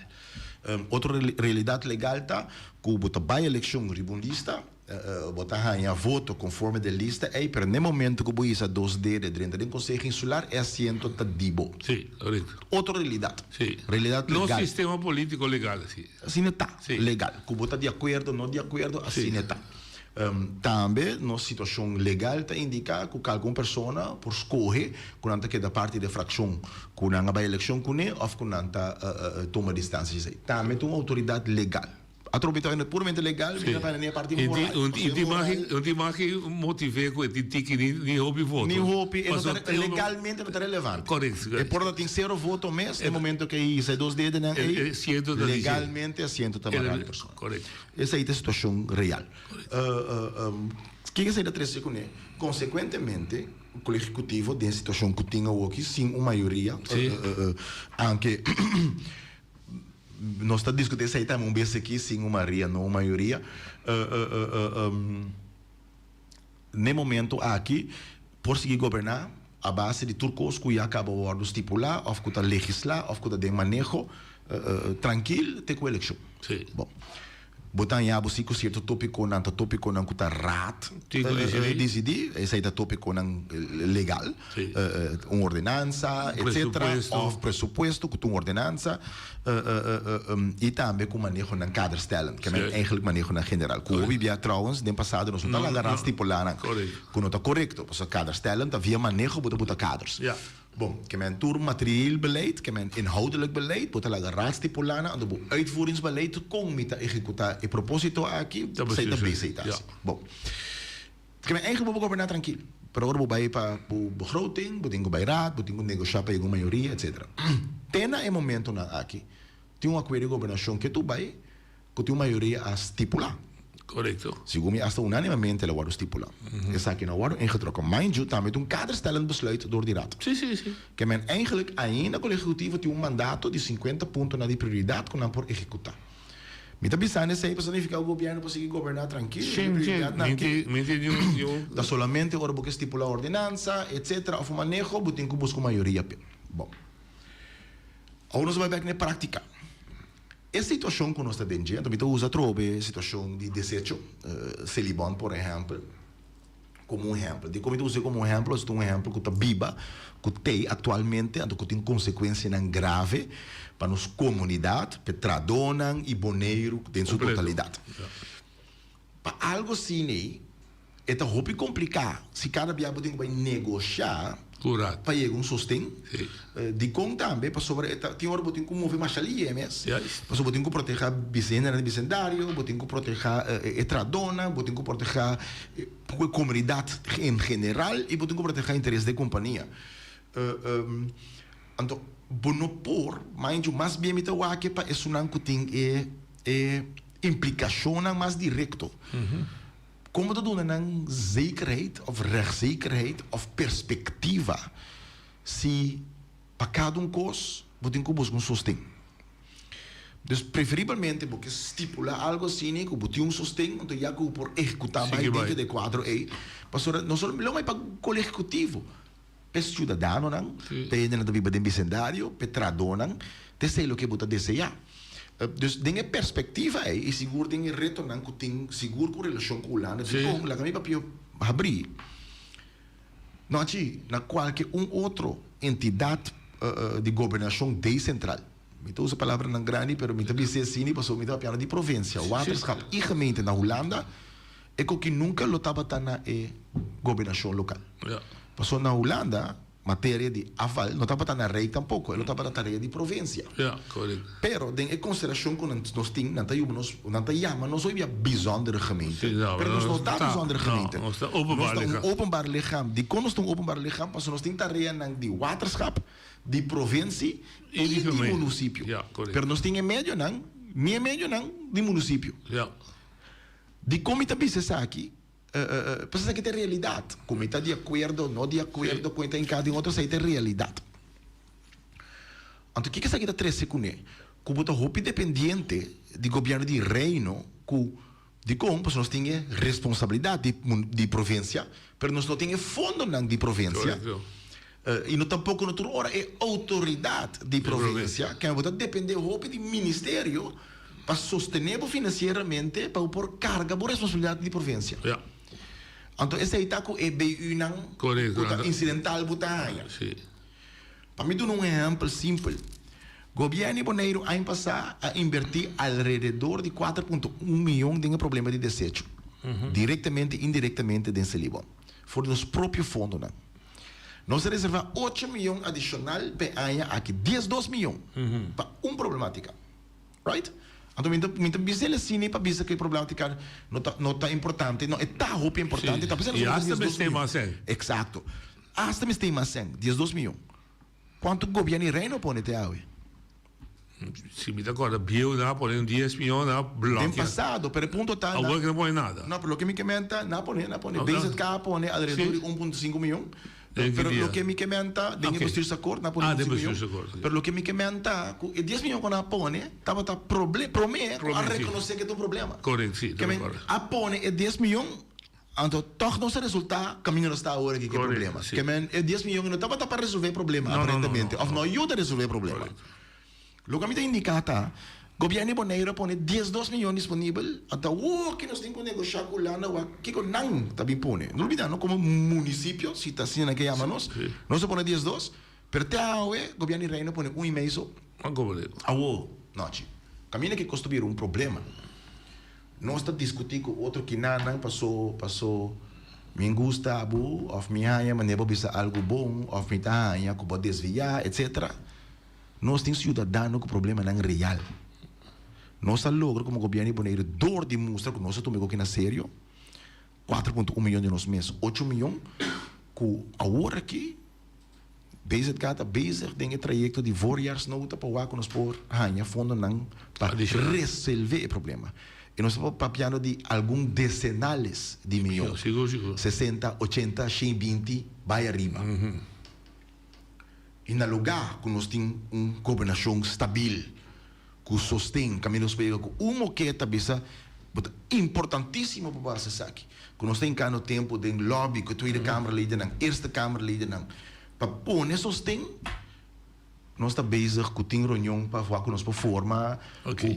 Outra realidade legal está que você vai à eleição ribundista, botar a voto conforme da lista, pero no momento que você a 2 dedos dentro do Conselho Insular, é assento da Dibo. Sim, correto. Outra realidade. Realidade legal. No sistema político legal, sim. Assim está, legal. Que você está de acordo, não de acordo, assim está. Também, na situação legal, está indicar que alguma pessoa, por escolher, quando que da parte da fração, quando não vai a eleição com ele, ou quando toma distância. Também tem uma autoridade legal. A trombeta é puramente legal, mas não é parte moral. E imagem motivei com ele que nem houve voto. Nem houve, legalmente não está relevante. Correto. E por tem 0 voto mês, no momento que isso é 2 dedos, legalmente assento também a pessoa. Correto. Essa é a situação real. O que é essa três com ele? Consequentemente, o executivo, da situação que tinha aqui, sim, uma maioria, anche nós estamos discutindo isso aí também, vez aqui, sim, uma maioria, não uma maioria. No momento aqui, por seguir governar, a base de turcos que já acabou de estipular, ou que está legislar, ou que está de manejo, tranquilo, tem com a eleição. Bom, botan ya busiko certo tópico nan kuta raad decidi, ese é tópico nan legal, uma ordenança, etc. Of presupuesto, com uma ordenança, e também com manejo nan kaderstellen, que é eigenlijk manejo nan general. Como via trouwens, den passado nós não agarramos stipularen, que não está correto, porque kaderstellen, dat via manejo buta kaders. Bom, que men tour materieel beleid, que men inhoudelijk beleid, buta la raad stipularen, en de uitvoeringsbeleid kom met executar e propósito aqui, sei da bezig. Bom, que men eigenlijk bobo governar tranquilo. Pero agora bobai para begroting, botingo bij raad, botingo negociar para alguma maioria, etc. Tena é momento na aqui. Tem um acordo de governação que tu vai, que tem uma maioria a estipular. Correcto. Segundo hasta unanimamente ela wordt stipular. Is aqui nou wordt ingetrokken. Mind you, daarmee een kaderstellend besluit door die raad. Sí. Que men eigenlijk ainda com o executivo tem mandato de 50 pontos na de prioridade que não por executar. Mita bisane sei para significar o governo para seguir governar tranquilo. Da solamente agora porque estipular ordenança, etc. Of manejo, botem que buscar maioria. Bom. Agora nós vamos ver na prática. A situação que nós estamos dentro, então usa trobe situação de desecho, Celibon, por exemplo, como um exemplo. De como usa como um exemplo, é um exemplo que está viva, que tem atualmente, que tem consequências grave para nossa comunidade, Petradonan e Boneiro, em sua totalidade. Para algo assim, é roupa complicado. Se cada dia vai negociar, para chegar sustento, de como também, para sobre, tem hora que mover mais ali, para sobre que proteger a vizinhança, vicendário, tem que proteger a tradona, tem que proteger a comunidade em geral e tem que proteger o interesse da companhia. Então, bonopor, mas mais bem me tá o que para isso não tem implicação mais direta. Como dat doen een zekerheid of rechtszekerheid of perspectiva se para cada coisa você tem que buscar sustento. Dus preferivelmente porque estipular algo assim que você tem sustento, então já que por executar mais dentro de quadro aí, não só para o executivo, para cidadão não, para ele não vive dentro vecindário, para trador não, te sei o que você deseja. Dus dingen perspectiva e seguro tem retornar que tem seguro com relação com o lado de como lá também papel abrir não aqui na qualquer outro entidade de governação decentral me usa a palavra não grande pero me também se assim passou me dá piano de província waterschap e gemeente na Holanda é que nunca lotava tá na governação local passou na Holanda matéria de aval, não estava na rei tampouco, ele estava na tarefa de província. Correto. Pero, em consideração que nós temos, nós havia bijzondere gemeente. Pero nós não está bijzondere gemeente. Nós está openbaar lichaam. Die kon ons een openbaar lichaam, pas nós temos tarefa de waterschap, de província e de município. Pero nós temos meio não, de município. De como está pensando aqui, precisa que ter realidade. Como está de acordo, não de acordo, com está em cada outro, isso é realidade. Então, o que é que está 3 segundos? Como está roupa dependente do governo de reino, de como nós temos responsabilidade de província, mas nós não temos fundo de província. E não tampouco na hora é autoridade de província, que depende roupa de ministério para sostener financeiramente, para pôr carga por responsabilidade de província. Então, esse aí está com EBU incidental butaia. Para mim, um exemplo simples. O governo Boneiro, ano passado, a invertir alrededor de 4,1 milhões de problema de desecho. Diretamente e indiretamente dentro de Libon. For nos próprios fundos. Nós reservamos 8 milhões adicional para ano aqui, 12 milhões para problemática. Right? Então, muito bizarro assim, para dizer que a problemática não está importante, não está roupa importante. E hasta me tem mais Exato. Hasta me tem mais 12 milhões. Quanto o governo reino põe até hoje? Se me dá agora, Bio dá por 10 milhões na bloco. Tem passado, pero ponto está. Agora que não põe nada. Não, pelo que me comenta, não põe. BZK põe alrededor de 1,5 milhões. Pero lo que me comenta, tem que vestir essa cor, não põe 1,5 milhões. Pero lo que me comenta, 10 milhões quando põe, estava problema, a reconhecer que tem um problema. Correto, sim. A põe 10 milhões. Então, toch não se resulta, caminho não está agora que é problema. Que men, 10 milhões não estava para resolver problema, aparentemente. Ou não ajuda a resolver problema. Lo que me está indicando, Gobierno de Bonaire pone 12 milhões disponível, até que nós temos que negociar com lá, que não também pone. Não olvidando, como município, se está assim que chamamos, nós se pone 12, pero até agora, o governo de Reino pone 1,5 só. Noite. Caminho que construir problema. Nós estamos discutindo com outro que não passou. Me gusta abu, of me haya, maneira bisa algo bom, of me haya, que pode desviar, etc. Nós temos cidadão com problema não real. Nós logramos como governo de Bonaire dor de mostrar que nós estamos aqui na sério 4,1 milhões de nós meses, 8 milhões que agora aqui bezig tem o trajeto de voorjaarsnota para o que nós por ganhar fundo não para resolver o problema. E nós estamos papiando de alguns decenales de milhões. 60, 80, 120, vai arriba. E no lugar que nós temos uma governação estável, que sustém caminhos para com uma que é importantíssimo para você aqui. Que nós temos no tempo de lobby, que a Tweede Kamer leden, a Eerste Kamer leden, para pôr sustém. Nós estamos bezig com a reunião para falar que nós forma,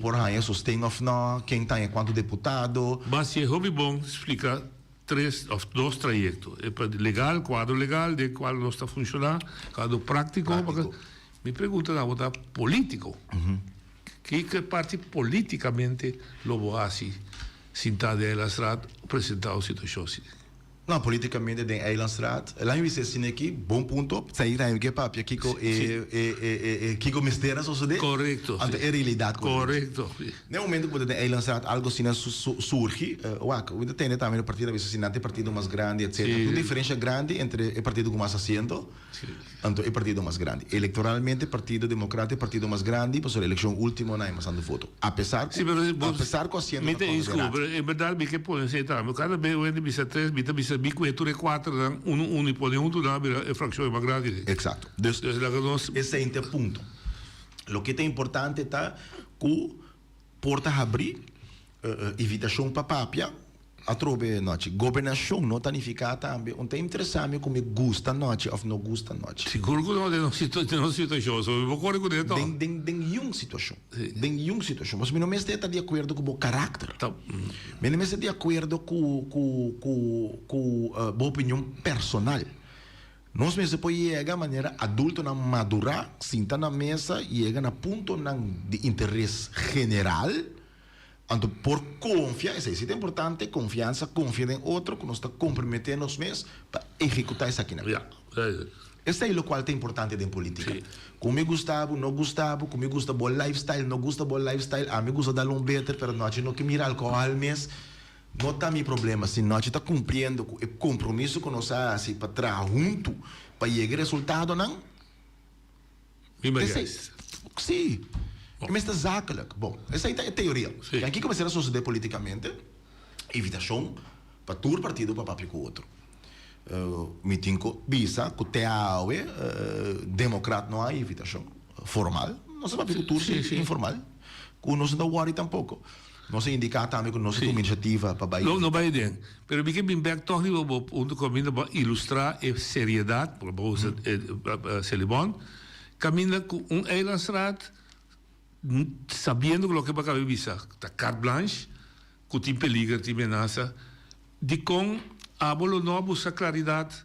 por aí sustém ou não, quem tem quanto deputado. Mas se é hobby bom explicar 2 trajectos. Legal, quadro legal, de qual não está funcionando, quadro prático. Me pergunta na volta político. Que parte politicamente lo vou assim, sentar de Eilandstraat, apresentar a situação? Não, politicamente de Eilandstraat, lá em Vicente aqui, bom ponto, sair daí que papi, Kiko Mistera, só de. Correto. Ante a realidade. Correto. No momento que de Eilandstraat algo assim surge, ainda tem também o partido vicinante, partido mais grande, etc. Uma diferença grande entre o partido com mais assento, então o partido mais grande. Eleitoralmente, o Partido Democrático é o partido mais grande, por a eleição última não é mais ando voto. Apesar que o assento. Me desculpa, é verdade que pode ser também. Cada vez eu ainda bisa 3, bisa bicoetura 4, um pode a fração é mais grande. Exato. Esse é o ponto. O que é importante é que porta abrir, invitação para papia, a trobe noite. Governação não tanificada também. Não tem interessante como gusta noite ou não gusta noite. Seguro que não situação. Eu vou correr com isso. Tem uma situação. Tem uma situação. Mas não me está de acordo com o caráter. Não me está de acordo com a opinião personal. Nós mesmos podemos chegar de maneira adulta, na madurar, sentar na mesa e chegar a ponto de interesse general. Então, por confiança, isso é importante, confiança, confiar em outro, que nós estamos comprometendo nós mesmos para executar isso aqui. Esse é o qual é importante em política. Como me gostava, não gostava, como me gusta bom lifestyle, não gusta bom lifestyle, a me gusta dar um better, mas nós não que mirar alcohol mesmo, não está meu problema, se nós está cumprindo o compromisso que nós fazemos para trabalhar junto, para chegar a resultado, não? Sim. Mas está zakelijk. Bom, essa é a teoria. E aqui começar a suceder politicamente, invitação para todo partido para papel com o outro. Meeting com Bisa, com o TAOE, democrata não há invitação formal. Não se papel com tudo informal. Com nós não worry tampouco. Não se indicar também que nós temos uma iniciativa para baixo. Não vai bem. Mas eu vim back toch niet op um caminho para ilustrar a seriedade, para Celibon, caminha com Eilandstraat, sabendo que o que vai acabar visa, tá carte blanche, que tem perigo, tem ameaça, de com a bolo não busca claridade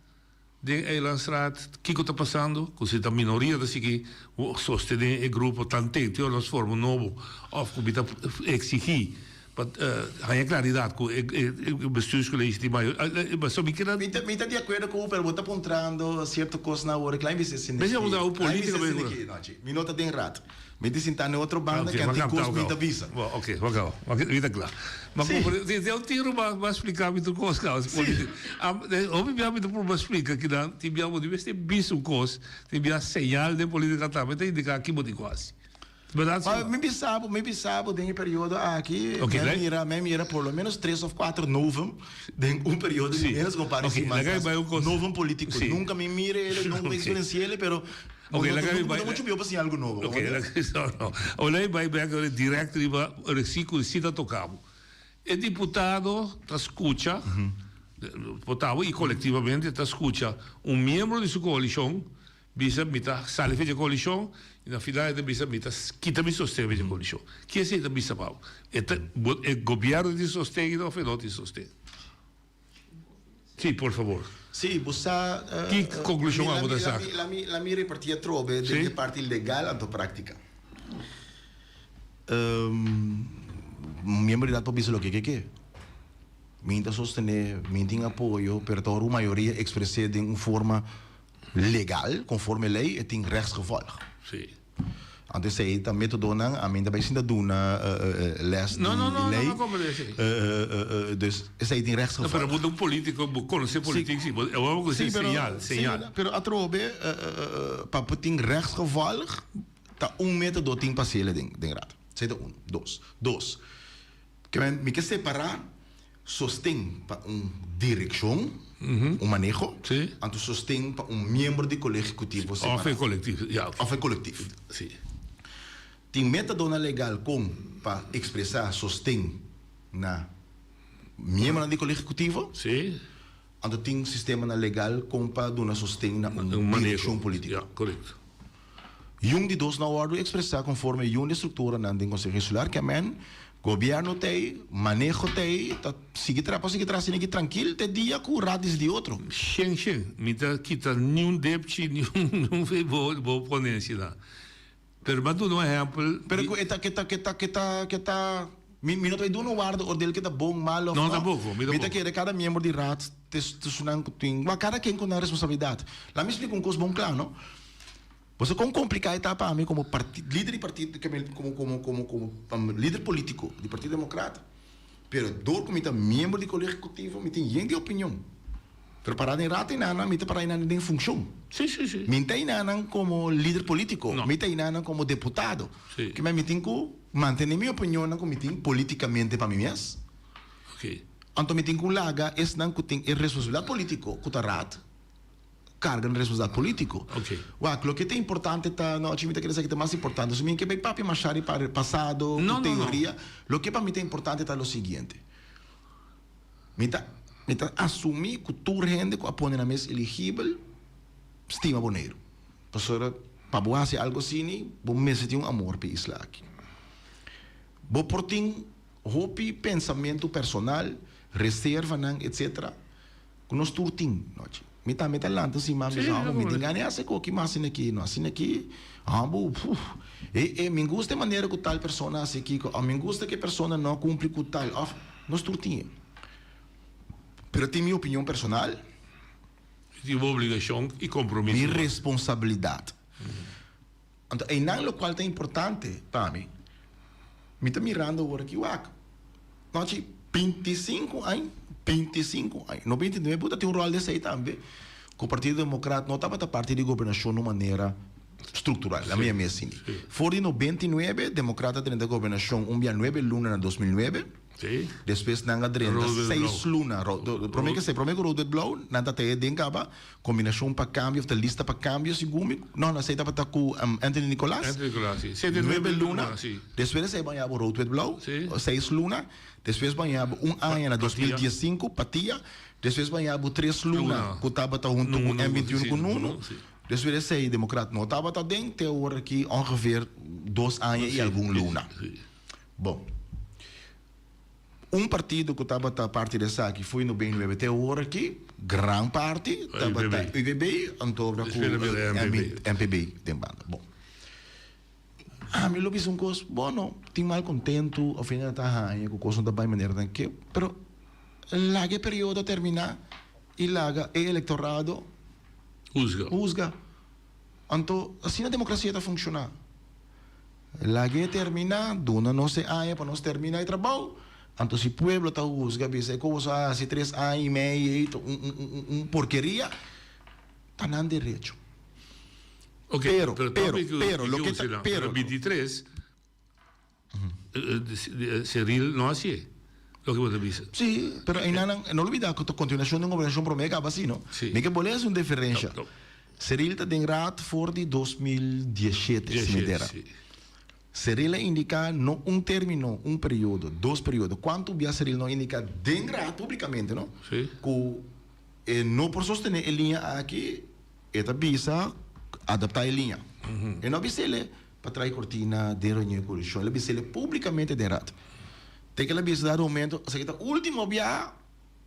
de Eilandstraat, o que está passando, que se a minoria da que sostener o grupo tanto, nós formamos novo, ou que exigir a claridade com o bestuurscollege de maior, mas só me queda. Me está de acordo com o pero está apontando certa coisa na hora que lá em vez de mas eu mudar o político me nota tem rato. Me disse sentar na outra banda que tem curso muita visa. Ok, legal. Vida clara. Mas eu tiro para explicar muita coisa, claro. Obviamente para explicar que não tem bem de vez tem bicho coisa, tem bem señal de política também tem indicar aqui muito quase. Mas me pensava tem um período aqui, me mira por lo menos 3 ou 4 novos, tem um período de menos comparado mais novo político. Nunca me mire ele, nunca experienciei ele, pero não muito bem para algo novo. Olha vai agora direto para o ciclo cita tocado. O deputado está escuta, deputado e coletivamente está escuta membro de sua coalição bisa mita sale fez a coalição e na final da bisa mita kita me sostém fez a coalição. Que é da bisa pau? É governo de sostém e não foi não de sostém. Sim, por favor. Sim, você... Que conclusão a votação? La mi repartia trove de parte legal anto prática. Membro da população que minta sostener, minta apoio, per a maioria expressar de uma forma legal, conforme lei, e tem rechtsgevolg. Sim. Antes sei também método não, a minha bem do na les não, lei. Não, como assim? Dus sei tem rechtsgevolg. Pero muito político, conhecer político, sim, é uma coisa señal. Pero a trobe para tem rechtsgevolg, tá método tem passele ding raad. Sei de dois. Que me quer separar sostém para direção, manejo, e sostém para membro de colégio executivo. Of é coletivo, Of é coletivo. Sim. Tem método legal para expressar sostém na membro de colégio executivo. Sim. E tem sistema legal para dar sostém na direção política. Correto. E de dois na ordem expressar conforme de estrutura na Conselho Insular que governo tem, manejo tem, sigue trazendo aqui tranquilo, tem dia com radis de outro. Sim. Mita kita nenhum debate, nenhum foi boa ponência lá. Mas tu não exemplo. Pero que tá minuto aí do no guarda o dele que tá bom, malo. Não tá bom. Mita que cada membro de rad tem cada quem com a responsabilidade. Lá me explica coisa bom claro, não? Você como complicar etapa a mim como líder de partido como líder político do Partido Democrata. Pero dor como membro do colégio executivo, me tem gente de opinião. Pero para nem rata nada, me tem para nada nem função. Sim. Me tem nada como líder político, me tem nada como deputado. Que me tem que manter minha opinião como me tem politicamente para mim mesmo. Ok. Então me tem que laga esse não que tem responsabilidade político, que tá rata. Carga de responsabilidade político. Ok. O que é importante tá, não, time quer dizer que é mais importante. Se mim que bem papi machari para passado, teoria. O que para mim é importante tá o seguinte. Mita assumir que tu rende que apone na mesa elegível, estima boneiro. Então, para boa se algo assim, bom mesa tem amor para isla aqui. Bom por tem hopi pensamento personal, reserva não, etc. Que nós turtim, não é? Mita lanta si mami sa me tingane ase ko ki masin aqui me gusta maneira que tal persona ase aqui me gusta que persona não cumpre com tal nós turtinha pero tem minha opinião personal de obrigação e compromisso e responsabilidade então é não o qual é importante para mim me tá mirando agora aqui não 25 anos 99 puta tem rol desse aí também que o Partido Democrata não estava parte de governação de maneira estrutural a minha assim fora de 99 Democrata tem da governação dia 9 luna em 2009 depois nanga 6 luna promete que Rodet Blau nada te dencava combinação para câmbio da lista para câmbio segundo não aceita para com Anthony Nicolás 9 luna depois sai banhar o Rodet Blau 6 luna depois banhava ano em 2015 patia depois banhava 3 luna que estava junto com M21 com Nuno depois sai Democrata não estava dentro agora aqui ongeveer 2 anos e algum luna bom partido que estava a parte dessa que foi no BNB até agora aqui grande parte estava o UBB então com o MPB tem banda bom me lo vi um coisa bom não tem mal contento ao final da rainha com coisa da bem maneira que pero laga período terminar e laga é eleitorado usga então assim a democracia está funcionar laga terminar dona não se aia para nós terminar o trabalho então se o pueblo está usga se coisa se 3 anos e meio porqueria está não direito. Okay, pero lo que está 23 Cyril no así lo que vos dices sí pero no olvida que a continuación de una gobernación promega así no me que boleh es una diferencia Cyril está en raad voor de 2017 si me dera Cyril indica no un término un periodo 2 periodos cuánto via Cyril no indica en raad públicamente no que no por sostener en línea aquí esta visa adaptar a linha. E não bisele para trazer cortina de reunião com o chão, ele bisele publicamente de rato. Tem que ela bisele dar um momento, se que o último dia,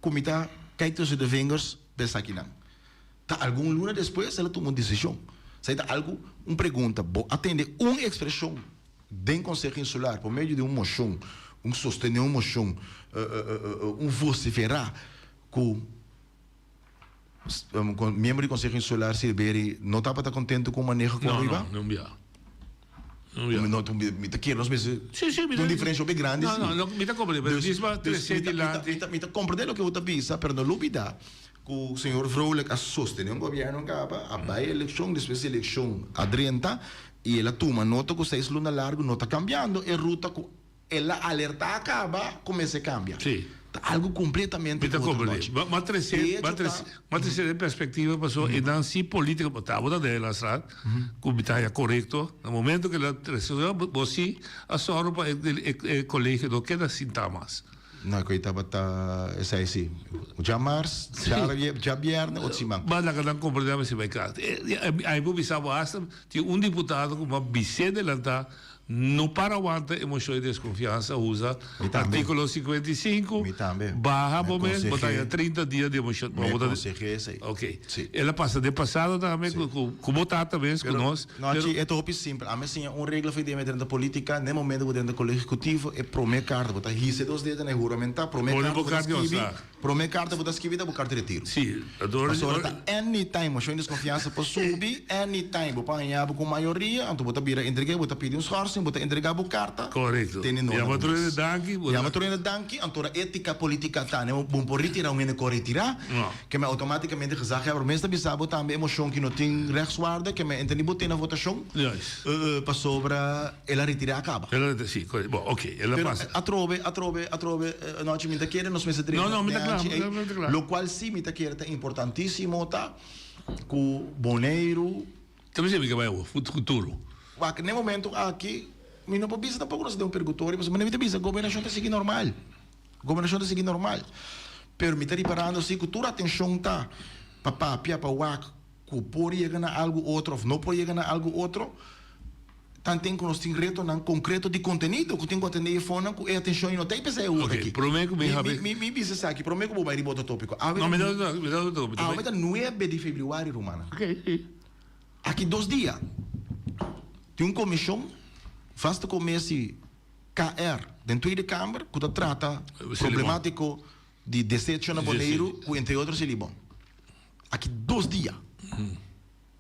comita cai tussen de vingers, pensa aqui não. Tá algum luna depois, ela toma uma decisão. Se tá algo, pergunta, atende uma expressão dentro do Conselho Insular, por meio de uma moção, sostener uma moção, vociferar com membro do Conselho Insular Silberi não está para estar contente com o manejo com a Riba? Não via. Não me quer nós mesmos uma diferença bem grande. Não me compreende, mas diz para crescer de lá. Me compreende o que eu estou pensando, mas não duvida que o senhor Vrolijk a sostener um governo acaba, a vai eleição, depois eleição adrenta, e ela toma nota que 6 lunas largo não está cambiando, e ruta que ela alerta acaba, começa a cambiar. Sim. Algo completamente diferente. Mas terceira perspectiva passou e não se política botar dela, sabe? Como está correto. No momento que ela terceira você a só para o colégio do que dá sintomas. Não, que estava essa aí, já março, já viernes, ou semana. Mas lá que não compreendemos se vai cá. Aí vou pensar basta, tinha deputado com uma biceda lá no para aguanta emoção e desconfiança usa artículo 55 barra momento botar 30 dias de emoção. Ok. Ela passa de passado também com botar também com nós. Não, é top simples. A mim sim uma regra foi dentro da política, no momento dentro do colégio executivo é promer carta, botar hisse 2 dedos na juramentar, promer carta botar escrevida, botar carta de retiro. Sim, adoro. Anytime emoção e desconfiança para subir, anytime vou apanhar com maioria, então botar bira entregar, botar pedir um esforço, botar entregar a carta. Correto. E a maturina de danki, então a ética política está, né? Bom por retirar um que retirar, que me automaticamente rezar, mas está bisabo também emoção que não tem rechtswaarde, que me entende botar na votação, para sobre ela retirar acaba. Ela sim, correto. Bom, ok, ela passa. A trove, não te me tá querendo, não se me não, me tá claro. Lo qual sim me tá querendo é importantíssimo, tá? Com boneiro. Também se me vai o futuro. No momento aqui mas não precisa tampouco nós deu um perguntório, mas não precisa, a governação está seguindo normal. A governação está seguindo normal. Pero me está reparando se que toda a atenção está para papia, para o WAC, que pode chegar a algo outro, ou não pode chegar a algo outro, tanto tem que nós temos reto concreto de conteúdo, que tem conteúdo de fone, que a atenção não tem pensar o aqui. Prometo que me precisa aqui, prometo que vou ir botar tópico. Não, me dá o tópico. A meta 9 de fevereiro, Romana. Aqui 2 dias. Tem uma comissão faz de começo KR dentro da Câmara que trata problemático de desejo na boneiro que entre outros é bom. Aqui 2 dias.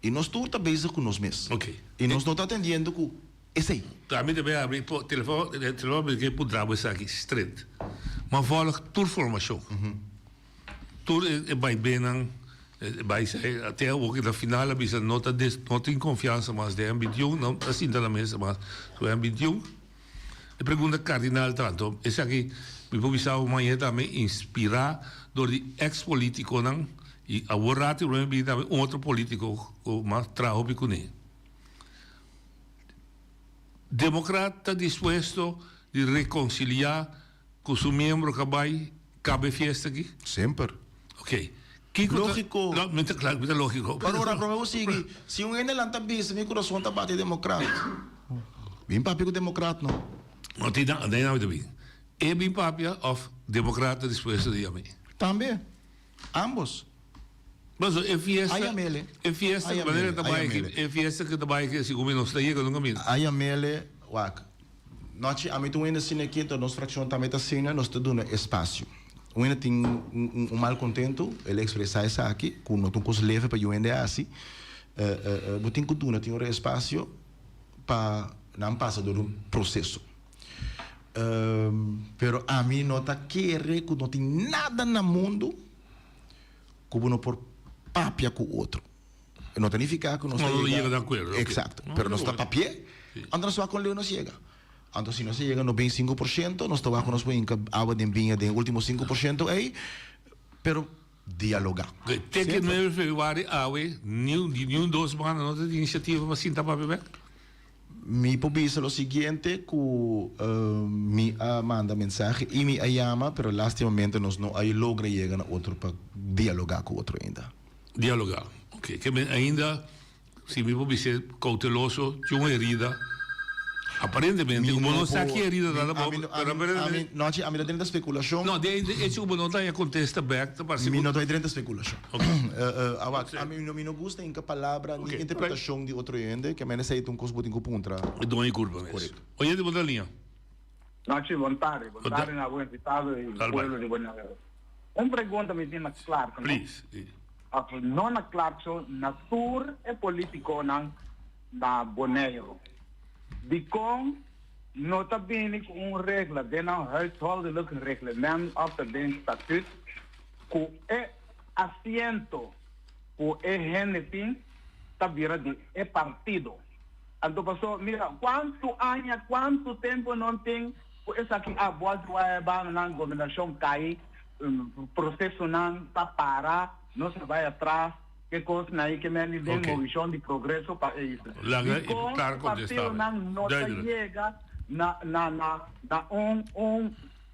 E nós estamos também com nós mesmos. E nós não estamos atendendo com esse aí. Também deve abrir o telefone que poderá estar aqui estreito. Mas fala toda formação. Tudo vai bem vai sair até o que na final a bisa não tem confiança mais de ambição não assim da mesa mas o ambição a pergunta cardinal tanto esse aqui me vou pensar amanhã também inspirar do ex político não e agora também outro político mais trabalho com ele democrata disposto de reconciliar com seu membro que vai cabe fiesta aqui sempre ok lógico. Não, me claro, me lógico. Para ora problema é seguinte, se um ainda lá tá bis, meu coração tá bate democrata. Bem papi democrata não. Não tem nada de bem. É bem papi of democrata depois de mim. Também. Ambos. Mas é fiesta de maneira também é fiesta que também que se come não está chegando no caminho. Aí a mele, wak. Nós a mim tu ainda cine aqui, nós fração também tá cine, nós te dando espaço. O ainda tem mal contento, ele expressa isso aqui, que não tem coisa leve para o ainda assim. Mas tem que dar, tem um espaço para não passar por um processo. Pero a mim não está querendo que não tem nada no mundo que não por papia com o outro. Não significa que não está chega de acordo. Exato. Pero não está papia, então não se vai com ele não chega. Então, se nós chegamos no 25%, nós estamos com água de vinha de último 5% aí, pero dialogar. Tem que 9 de fevereiro, nenhum 2 semanas, não tem iniciativa para sentar para beber? Me publica o seguinte, que me manda mensagem e me chama, pero lastimamente nós não logra chegar a outro para dialogar com o outro ainda. Dialogar, ok. Que ainda si mi può ser cauteloso, c'è una herida. Aparentemente, como non sa chi herida dalla bocca, a mí no tiene especulación. No, è come non dai a contesta back, mi no hay tanta especulación. A mí no gusta en qué palabra ni interpretación de otro ende que me necesita un cosbo tinco puntra. Doi curva. Correcto. Oye, de boa linha. Noche, vontade na buen invitado e pueblo de Buenos Aires. Uma pergunta me tinha claro. Please. Não na claro, na tour é político na Bonaire. Die kon nota bene com regra de não huishoudelijke reglement of de statuut que é assento que é gente tabira de é partido. Então passou, mira, quanto tempo não tem essa aqui a voz vai na governação cair, processo não tá para, não se vai atrás. Que coisa aí que me deu uma visão de progresso para isso. Claro, partido não chega na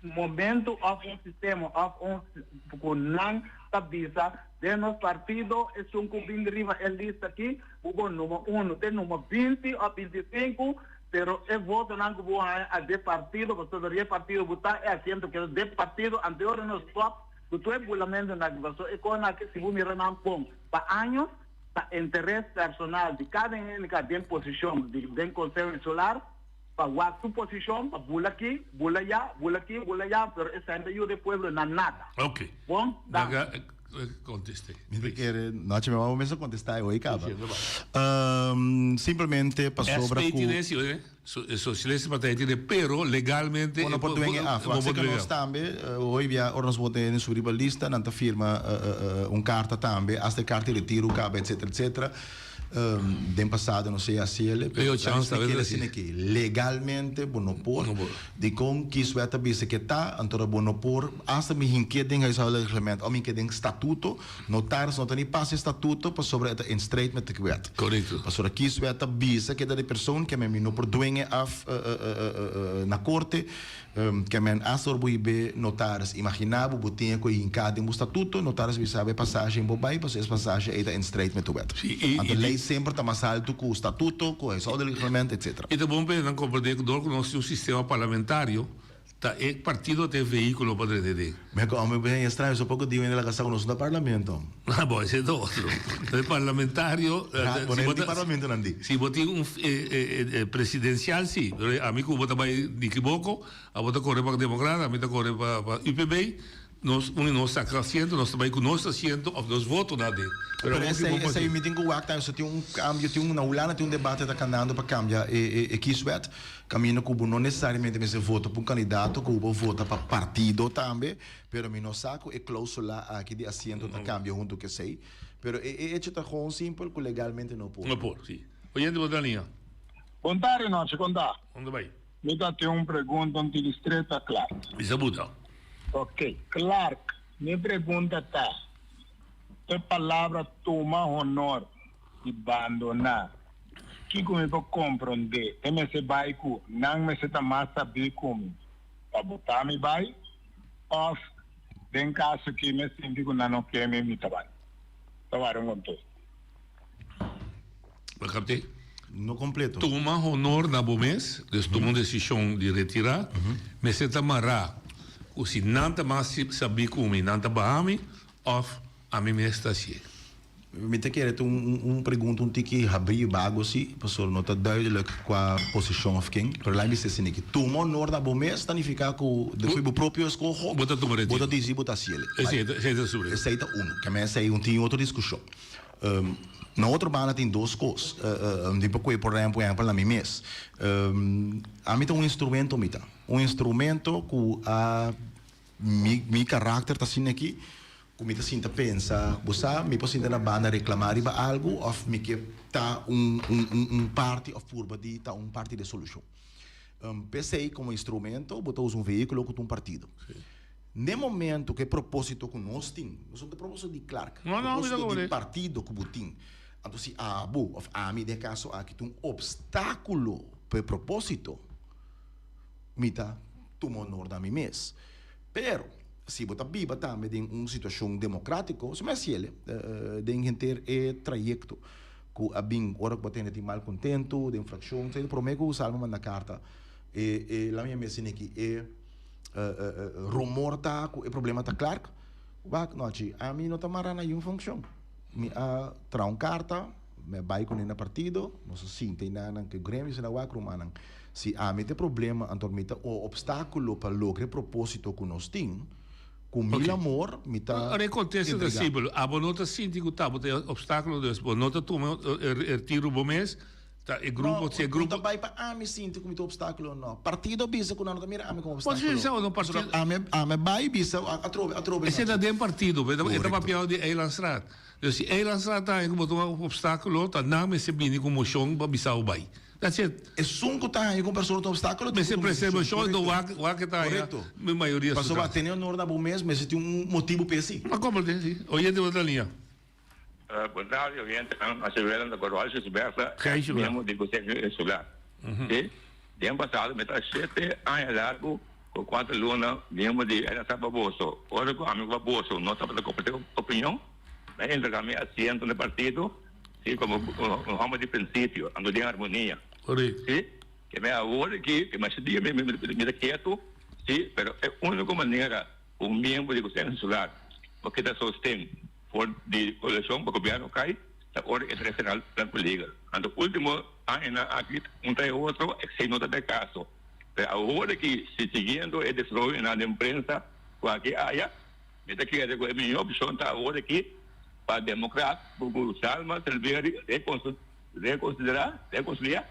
momento of sistema of não tabisa de nosso partido é um cubinho riva é lista aqui o número 1 tem número 20 ou 25 pero é voto não que vou a de partido porque todo partido botar é assento que de partido anterior no stop tu regulamento na divulgação é com a que se vou mirar não pão para anos para interesse personal de cada um que posição de conselho solar para a sua posição para bula aqui bula allá pero essa ainda eu de pueblo na nada. Ok. Bom, contestei. Noche me vamos a contestar hoy, caba. Simplemente pasó sobre socialista patente, pero legalmente bueno, por dueño sé que nós también hoy via ora nos vote en su lista nanta firma un carta también hasta carta de retiro caba etcétera den passado não sei assim ele que legalmente bonopor de com que isso é também se que tá antora bonopor hasta me hinqueding hij zou reglement om hinqueding statuto notaris não tem passe statuto para sobre het in strijd met de wet correcto para sobre que isso é também se que da de persoon que me no por dwinge af na corte que men asor buibe notaris imaginava botinha com hincado em statuto notaris vi sabe passagem bobai para essa passagem é in strijd met de wet a lei sempre está mais alto com o estatuto, com o regulamento, etc. E também para compreender que o nosso sistema parlamentário é partido até veículo para DD. Mas como é bem estranho, só pouco dia na casa conosco no parlamento. Ah, bom, esse é outro. O parlamentário... Bonito parlamento não diz. Se botar presidencial, sim. A mim que bota vai de equivoco, a bota corre para democrata, a mim corre para UPB, nós saca assento, nós também com nosso assento, ou nós votos na dele. Pero esse aí meeting com o acta, só tem cambio, tem na Ulana tem debate da canando para cambiar e Kiswet, caminho que não necessariamente me se vota para candidato, que o vota para partido também, pero me não saco é cláusula aqui de assento da cambio junto que sei, pero é hecho tá com simples que legalmente não pode. Não pode, sim. Oyendo boa linha. Bom tarde, noite, conta. Onde vai? Me dá uma pergunta antidistreta, claro. Isso muda. Ok, Clark, minha pergunta está, a palavra toma honor e abandonar, que como eu compreender, me se vai com, não me se tá mais saber como, para botar me vai, ou, em caso que me sinto que não quer me trabalho. Trabalho com tudo. Captei? No completo. Toma honor na bom mês, toma uma decisão de retirar, me se tá amarrar. O se não mais saber como não bahami of a mim está assim. Me te quer pergunta que abrir bago se pastor não está duidelijk qua posição of king, pero lá me se sini que toma honor da bom mês significa que de foi o próprio escolho. Bota dizer bota ciele. Esse é um, que me sei tem outra discussão. Na outra banda tem duas coisas. Tipo que por exemplo na minha mês, a mim tem instrumento mita. Instrumento que a mi caráter está assim aqui, que me sinta pensa, você me pode na banda reclamar iba algo, ou me que tá parte of purba de tá parte de solução. Pensei como instrumento, botar um veículo com partido. No momento que propósito que nós temos, nós temos propósito de Clark, propósito de partido que botim. Então se a mim de caso aqui tem obstáculo para propósito. Mita tomou honor da minha mês. Pero, se você vive também em uma situação democrática, se me ele, tem que ter trajecto. que a bem ora que batendo de mal contento de infração sei prometo usar uma na carta lá minha mensagem aqui rumor tá o problema tá claro vai noite a mim não tá marana em função me a tra carta me vai com na partido não sei se tem na que grêmio se na wa crumana se a mim tem problema antormita o obstáculo para lograr propósito que nós tem com mil amor me tá acontece da símbolo a bonota síndico tá botar obstáculo dos bonota toma tiro bom mês tá e grupo se grupo vai para me sinto como obstáculo não partido bisa com não mira a me como obstáculo pode ser não partido a me vai bisa a trove esse é da partido é papel de Eilandstraat dus se Eilandstraat tá como toma obstáculo tá não me se bini com moção para bisa o vai that's it é sunco tá aí com pessoa do obstáculo mas se percebe show do wa que tá aí a maioria passou a ter no da bom mês mas tem um motivo para si mas como tem sim hoje de outra linha boa tarde, gente. A Silveira da Coral, se diversa, mesmo de você estudar. De ano passado, me está 7 anos largo, com 4 lunas, mesmo de ela estava bolso. Ora, com amigo bolso, não estava com opinião, mas entre caminho assento no partido, sim, como um ramo de princípio, ando de harmonia. Sim, que me agora que mais dia me quieto, sim, mas é a única maneira, um membro de você estudar, porque está sustento. Por de coleção para o governo cai, a ordem internacional da política. And o último ano aqui tem outro sem nota de caso. Agora que se seguindo é destruído na imprensa, qualquer área, me está querendo que a minha opção está agora aqui para democrata, para o Salma, Silveira, reconciliar,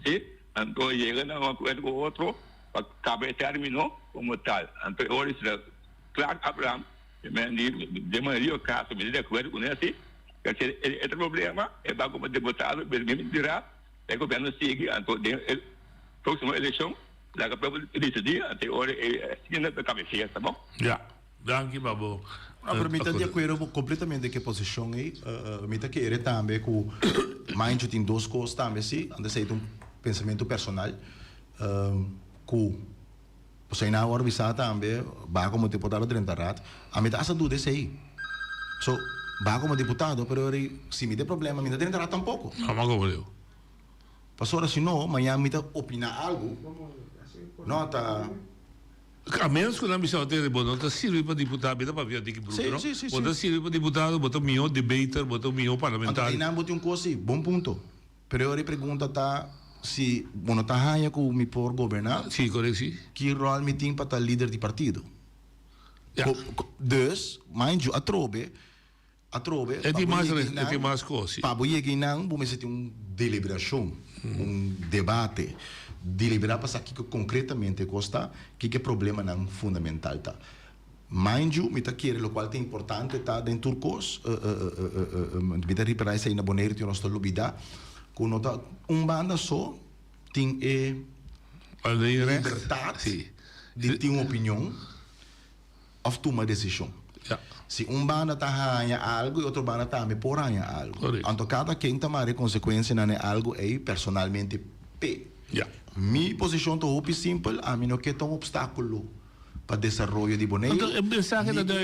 sim, então chegando a um acordo com o outro, para acabar terminou como tal. Então hoje claro, Abraham de maioria caso me de acordo com isso que é problema é para como deputado me dirá é governo sigue então próxima eleição lá que para decidir até hora é seguindo a cabeça tá bom já danke babo para mim de acordo completamente que posição aí me tá querer também com mais tem duas coisas também sim anda sei um pensamento personal com você na hora visita também, vai como deputado de Rentarrat, a mim essa dúvida aí. So, vai como deputado, mas se me der problema, me dá de Rentarrat tampouco. Não, mas como eu. Passou assim, não, amanhã me dá opinar algo. Não, tá... A menos que a missão de Bonota sirva para deputado, beta para vir aqui grupo, não? Sim. Bota sirva para deputado, bota milhão debater, bota milhão parlamentar. Então, aí não bota coisa assim, bom ponto. Pero eu pergunta tá se não tá ganha com me por governar, sim, correto, sim. Que rol me tem para estar líder de partido? Dus, mind you, a trobe, é de mais coisas. Para você que não, você tem deliberação, debate, deliberar para saber que concretamente custa, que problema não fundamental tá. Mind you, me tá querendo, o qual é importante tá dentro do curso, me tá reparar isso aí na Bonaire, eu não estou lubida. Quando tá banda só tem liberdade de ter uma opinião ou tomar uma decisão. Se banda está ganhando algo e outro banda está me por ganhar algo. Então cada quem tomar consequência na algo é personalmente p. Minha posição é muito simples, a mim não quer ter um obstáculo para o desenvolvimento de Bonaire. Então, é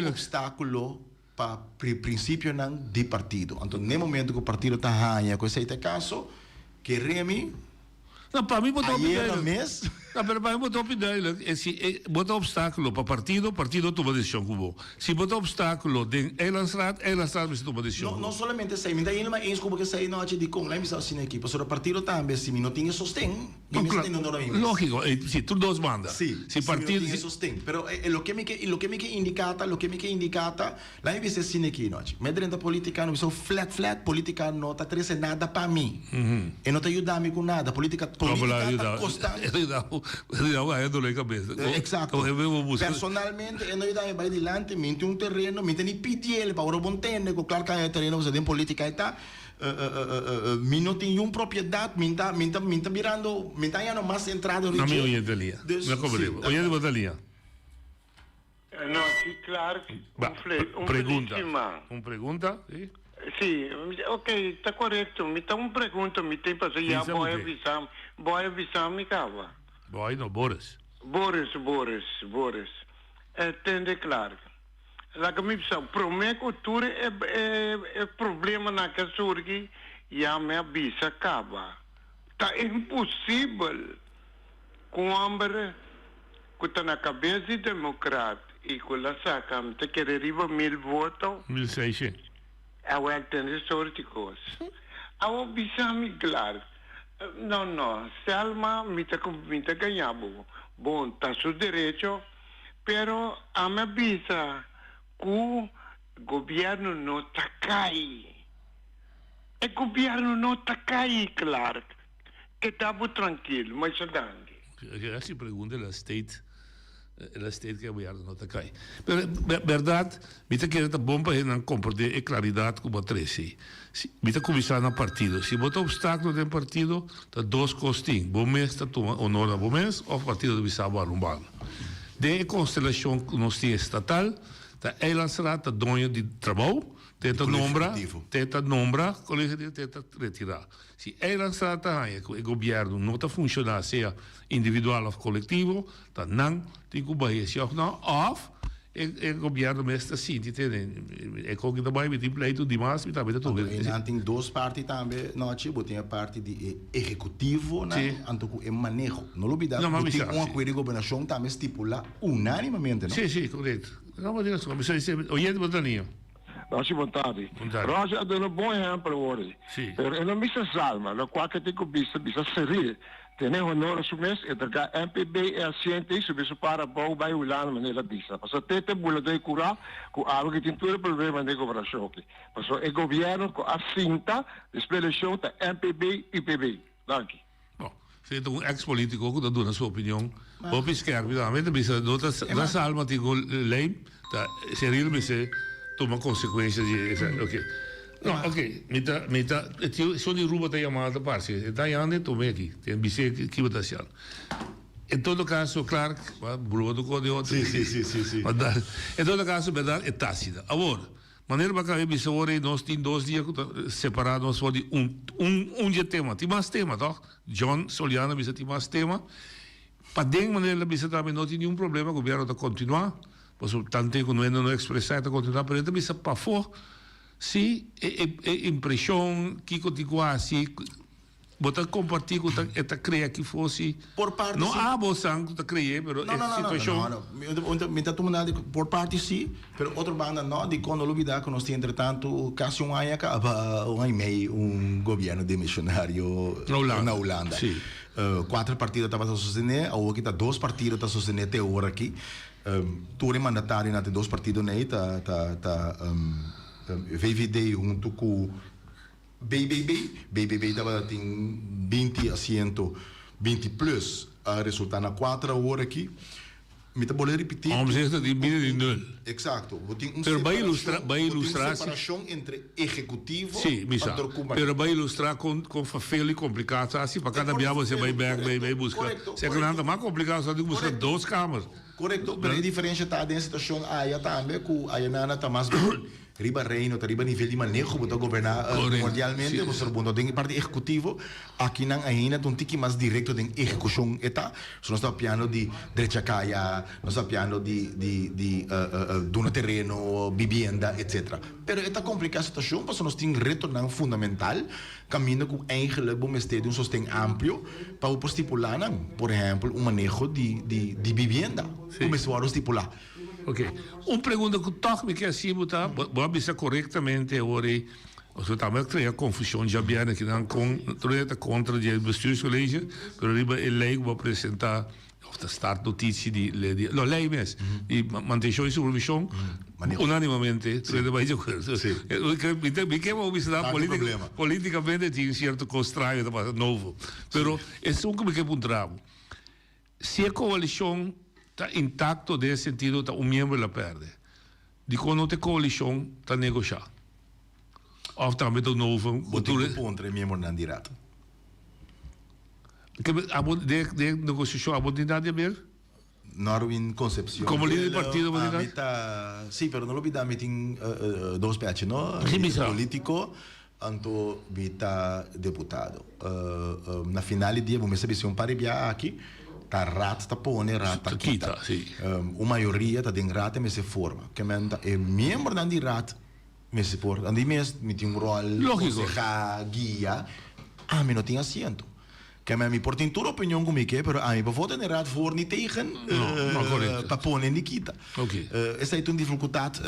um obstáculo para princípio não de partido. Então, no momento que o partido está ganhando com esse caso, que Remy não, para mim botar mês. Não, para mim botar opinião, se botar obstáculo para partido toma decisão com o. Se botar obstáculo de Eilandstraat me toma decisão. Não somente isso, mas ainda mais como que sai não de com lá me está assim aqui, para o partido também se não tem sostém, lógico, se tu dois mandas. Se partido tem sostém, pero lo que me indicata, lá me dice assim aqui, não. Mas dentro da política não sou flat, política não tá trazendo nada para mim. E não te ajuda me com nada, política tá constante. Exato. Personalmente, eu não ajuda para adiante, me tem terreno, me tem PTL para o bom tempo, claro que é terreno, você tem política e tá. Me não tem propriedade, me tá mirando, me tá indo mais centrado. Não me oye de linha. Não cobremos. Oye de outra linha. Não, claro. Pergunta? Sim, ok, está correto. Me dá uma pergunta, me tem para dizer, vou avisar, me cava. Vai, não, Boris. Boris. Entende, claro. Lá que me precisa, prometo que tudo é problema na que surge ya me avisa acaba. Tá impossível com hambre que está na cabeça de democrata e com a saca, te querer riba 1000 votos. 1600. Awel tem sorte coisa. Awo bisa mi claro. Não, Selma me tá ganhando. Bom, tá seu direito, pero a me bisa que o governo não tá cai. O governo não tá cai, claro. Que tá tranquilo, mas dando. Essa pergunta é a state que é não está cai. Pero verdade, mita que é bom para não compreender a claridade como trece. Mita começar no partido. Se botar obstáculo no partido, tá dois costinhos. Bom mês tá toma honor a bom mês ou partido de bisaba rumbal. De constelação que nós temos estatal, tá ela será tá dono de trabalho. Tenta nombra, colégio tenta retirar. Se ela está o governo não está funcionando, seja individual ou coletivo, tá não tem que baixar se não off, o governo mesmo assim, é como que também tem pleito demais, e também tudo. E tem duas partes também, não tipo tem a parte de executivo, né, anto é manejo. Não olvida, tem uma coisa de governação também estipula unanimemente, não? Sim, correto. Não vou dizer só, mas isso é oyente botaninho. Nossa vontade. Rosa dá um bom exemplo hoje. Sim. Pero eu não me salma, no qual que tem que bisa serir. Tem honor a sumés, entre a MPB e a ciente, isso bisa para bom vai o lá maneira bisa. Passa tete bula de curar com algo que tem todo problema de governação aqui. Passa o governo com a cinta de expedição da MPB e PB. Danke. Bom, se é um ex-político que dá na sua opinião, vou pesquisar, evidentemente, bisa da salma tem lei, da serir bisa toma consequências de ok. Não, ok. Só de ruba tem chamada parte. Está aí tomei aqui. Tem bice que vai estar. Em todo caso, claro, ruba do código. Sim. Em todo caso, verdade é tácita. Agora, maneira para caber bice agora nós temos 2 dias separados, nós vamos de tema. Tem mais tema, tá? John Soliana bice tem mais tema. Para dentro maneira bice também não tem nenhum problema, o governo está continuar. Pois tanto que não expressar está continuar, mas também se para fora, se impressão que continua assim, botar compartilhar com esta creia que fosse por parte não há bolsão que está creia, mas a situação não, me está tomando por parte sim, mas outra banda não, de quando olvidar que nós temos entretanto caso ano acaba meio governo de missionário na Holanda. 4 partidos estavam a sostener, ou aqui está 2 partidos a sostener até agora aqui. Tu é mandatário na 2 partidos né, VVD junto com BBB estava tem 20 assentos, 20 plus, a resultar na 4 horas aqui. Me tá bolando repetir. Vamos dizer que de 0. Exato. Pero vai ilustrar separação entre executivo e pero vai ilustrar com feio e complicado assim para cada dia você vai buscar. Se é que nada mais complicado só de buscar 2 câmaras. Correto, pero a diferença está dentro da situação aí também com a Nana está mais riba reino, riba nível de manejo para governar mundialmente, você não tem parte executivo, aqui não ainda tem um tique mais direto de execução eta, nós estamos piano de direita caia, nós estamos piano de um terreno, vivienda, etc. Pero esta complicada situação, porque nós temos retorno fundamental, caminho com eigenlijk bom de um sostém amplo para estipular, por exemplo, manejo de vivienda, começar a estipular. Ok. Uma pergunta que toca me que assim, tá? Vou avisar corretamente agora. Você também cria confusão já bem aqui não com contra o bestuurscollege, pero riba a lei vai apresentar of de start notícia de lei mesmo e manutenção e supervisão unanimamente. Tudo vai jogar. Me que vou visitar politicamente tem certo constraio novo, pero é um que me travo. Se a coalição está intacto nesse sentido, tá, um membro la perde. De quando tem coalição, está negociar. Ou também do novo. Botar contra membro não direto. De negociação, a oportunidade de ver? Não em concepção. Como líder do partido, sim, mas não olvidar, tem 2 pechos, não? Político, anto vita deputado. Na final do dia, vamos saber se paribia aqui. Tá rata tá pone rata quita sim uma maioria tá dentro rata mas se forma que manda é membro da rata me se por, andi mes, me tiene un rol, lógico, guía, a mí no tiene asiento. Que a mí por tintura opinión como que, pero a mí por votar raad voor niet tegen, para poner ni quita. Okay. Essa é uma dificuldade,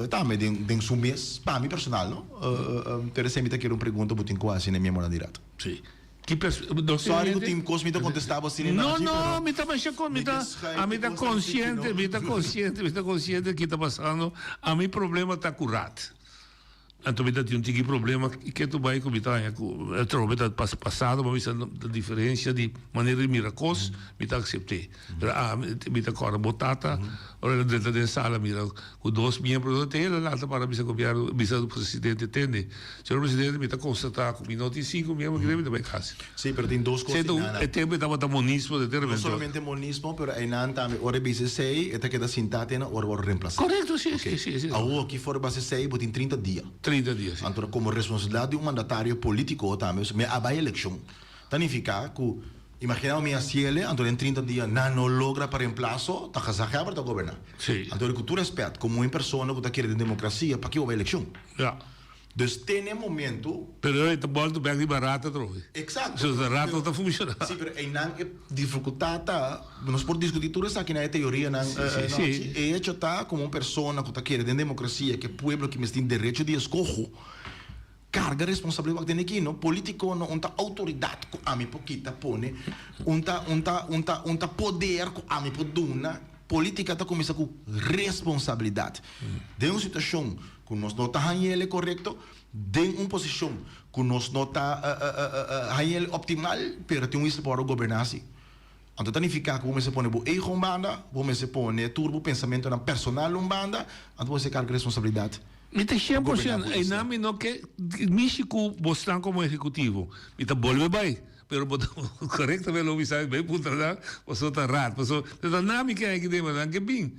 também tem um mês, para mim personal, não? Pero sempre te quero pergunta, botin quase na minha mão direto. Sim. Sorry, o time cos me tá contestava assim. Não, me tá mexendo com, me tá consciente que tá passando, a mim problema tá curado. Então, me tem um tipo de problema que tu vai com me tá trouxe passado, mas a diferença de maneira de miracos, me tá acceptei. Me tá cora botata, ora dentro da sala mira com dois membros do tele lá para bisa governo, bisa do presidente tende. Senhor presidente, me tá constatar com minuto e 5 membros que deve também casa. Sim, pero tem duas coisas. É tempo da monismo de não somente monismo, pero aí não também ora bisa sei, é que da sintate na ora reemplaçar. Correto, sim. A aqui fora base sei, botin 30 dias. 30 dias. Então, como responsabilidade de um mandatário político também, me abai eleição. Significa que imagina minha ciele, então em 30 dias não logra para reemplaço, tá casado para governar. Sim. Então, que tu respeita como uma pessoa que está querendo democracia, para que vai eleição? Ja. Dus tem momento. Pero het bal bem barato trouxe. Exato. So de rato está funcionando. Sim, pero aí não é dificuldade, nós por discutir tudo isso aqui na teoria não. Sim. É hecho tá como uma pessoa que está querendo democracia, que o povo que tem direito de escolher. Carga responsabilidade tem aqui, não político não uma autoridade que a mim pouquita pone, poder que a mim poduna, política tá começa com responsabilidade. De uma situação que nós não está ele correto, de uma posição que nós não está ele optimal, pero tem isso para governar assim. Então significa que você põe o ego em banda, você põe turbo pensamento na personal em banda, então você carga responsabilidade. Me tem 100%, e não me não que México você como executivo, me tá volve bem, pero correto me lo sabe bem puta lá, você tá errado, você tá não me quer que deva não que bem.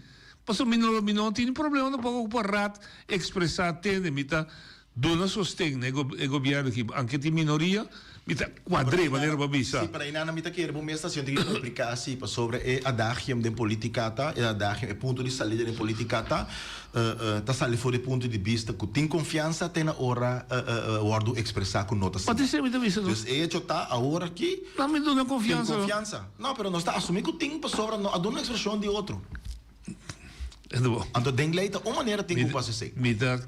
Passou me não tem problema não pouco por rato expressar tende me tá dona sostém o governo que anche tem minoria me tá quadre maneira para bisa. Sim, para aí não me tá querendo uma estação de explicar assim sobre o adagium de política tá, o adagium é ponto de saída de política tá sale fora ponto de vista que tem confiança tem na hora guardo expressar com notas. Pode ser me vista. Dus hecho tá a hora aqui. Não me dá confiança. Tem confiança. Não, pero não está assumindo que tem para sobre a dona expressão de outro. Então, denk leita uma maneira tem que passar assim. Me dá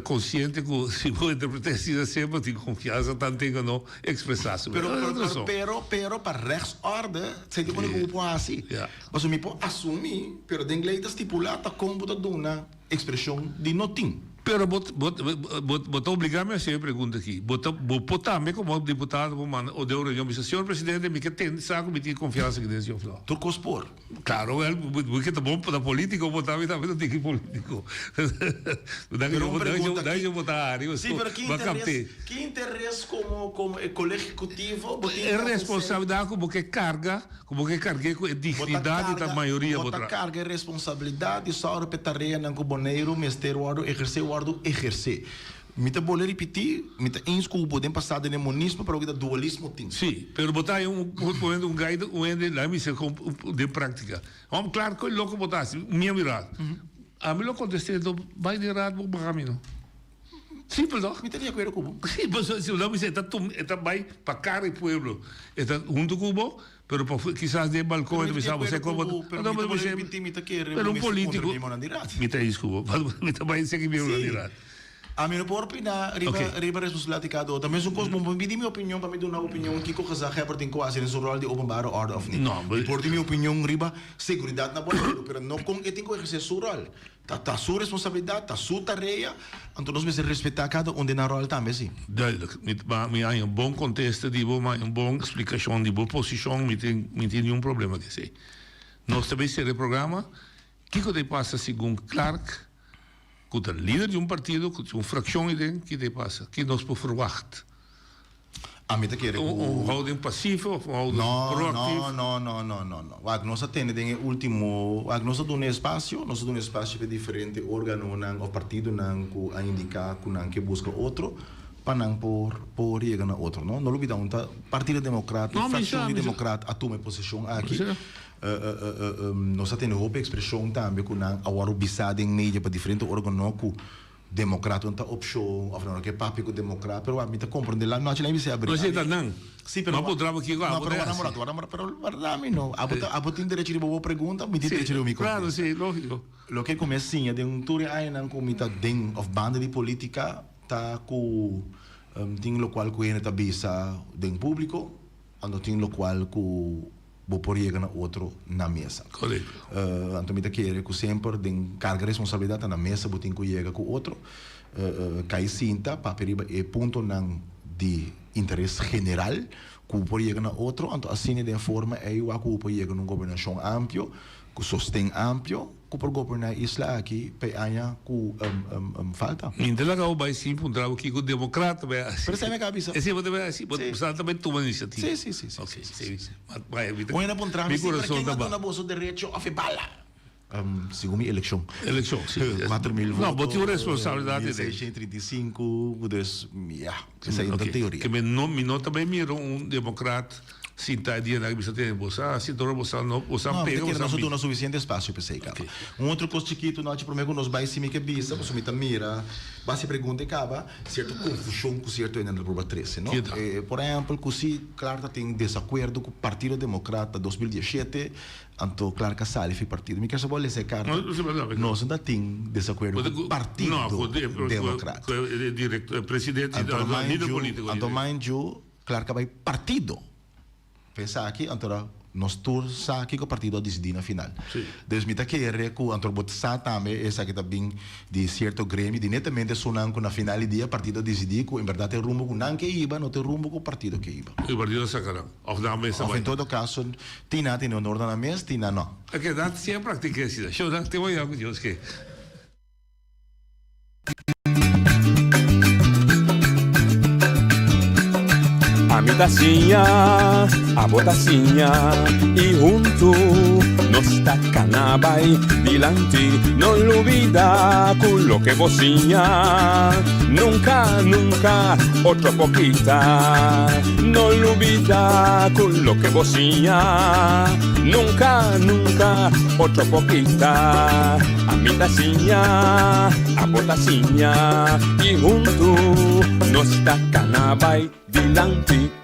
consciente que se vou interpretar assim sempre tem confiança tanto tem que não expressar-se. Pero para rechtsorde, você tem que pôr assim. Mas me pode assumir, pero denk leita estipulada como botar dona expressão de não tem. Pero bota obrigar-me a fazer a pergunta aqui. Botar-me como deputado ou de organização, senhor presidente, me que tem saco, me tem confiança que desse final. Turcos por. Claro, porque tá bom para político, botar-me também não tem que político. Daí eu botar área. Sim, pero que interesse como colégio executivo? É responsabilidade como que carga com dignidade da maioria. Botar carga e responsabilidade, só a tarefa não com boneiro, mestre, exercer. Me tá bolero repetir, me tá insculpo de passar de monismo para o que dualismo tem. Sim, pero botar um guide, lá me se de prática. Vamos claro que louco botar, minha mirada. A mim lo contestei do vai de errado para caminho. Simples, não? Me teria que ir com o Sim, mas se não me se está vai para cara e pueblo, está junto com o pero quizás de balcão ele sabe você como pero um político me tá desculpa me tá vai seguir meu direto a mim não pode opinar riba responsabilidade cada também são coisas bom pedir minha opinião para me dar uma opinião que coisa já é tem quase no rol de openbare orde of niet por minha opinião riba seguridade na boa pero não com tem que exercer sua rol tá sua responsabilidade tá sua tarefa então nós precisamos respeitar cada um de na rol também sim duidelijk me há bom contexto de uma boa explicação de boa posição me tem nenhum problema que sei nós também ser o programa que te passa segundo Clark que o líder de partido que uma fração que te passa que nós por verwacht a mim tá querendo houding passivo of houding proactivo não wat nós temos tem último wat nós dá um espaço para diferente órgão não o partido não que a indicar que busca outro para não por ir na outro não olvida partido democrata fração de democrata a toma posição aqui nós temos uma expressão também que não agora bisada em mídia para diferente órgão que democrata não tá opção, ou não que papi com democrata, pero a mim tá compreender lá, não tinha visto abrir. Não sei não. Sim, pero não poderá aqui agora. Não, pero namorado, pero verdade não. Abo tem direito de boa pergunta, me tem direito de me claro, sim, lógico. Lo que começa de um tour aí não comita den of banda de política tá com tem lo qual que tá bisa den público, ando tem lo qual que vou por na outro na mesa. Correto. Então me quer que sempre den carga responsabilidade na mesa, vou ter que chegar com outro, cai cinta para periba e ponto não de interesse general, que por chegar na outro, então assim de forma é o que por chegar numa governação amplo, que sostém amplo, que por governar isla aqui peanha que falta. Então lá o vai sim pontar aqui com democrata, mas pero minha cabeça. Esse pode ver assim, pode usar também tua iniciativa. Sim. Ok, sim. Vai evitar. Põe na pontra, meu coração tá na bolsa direito a bala. Segundo eleição. Eleição, sim. 4.000 votos. Não, botou responsabilidade dele. 635, essa é a teoria. Que me também mirou democrata. Sim, tá dia na que tem bolsa, se torna bolsa não, bolsa pega, bolsa não tem suficiente espaço para sair, cara. Outro coisa chiquito, nós primeiro nos vai sim que bisa, você me mira, base pergunta acaba, certo confusão com certo ainda na prova 13, não? Por exemplo, que se claro tem desacordo com o Partido Democrata 2017, então claro que sale foi partido. Me quer saber essa carta? Nós ainda tem desacordo com o Partido Democrata. Diretor, presidente da líder político. Então, mind you, claro que vai partido. Pensar aqui, então, nós todos aqui que o partido decidir na final. Desde me que recu, então, botar também essa que também de certo grêmio, de netamente sonando na final dia partido decidir que em verdade tem rumo com não que iba, não tem rumo com o partido que iba. O partido sacará. Ou em todo caso, tina tem honor na mesa, tina não. É que dá sempre prática essa. Show dá te vou ir com Deus que. A mi tacinha, a botacinha e junto nos tacanabay dilante, no lo olvida con lo que vocinha, nunca, nunca, otra poquita, no lo olvida con lo que vocinha, nunca, nunca, otra poquita, a mi tacinha, a botacinha y junto nos tacanabay dilante.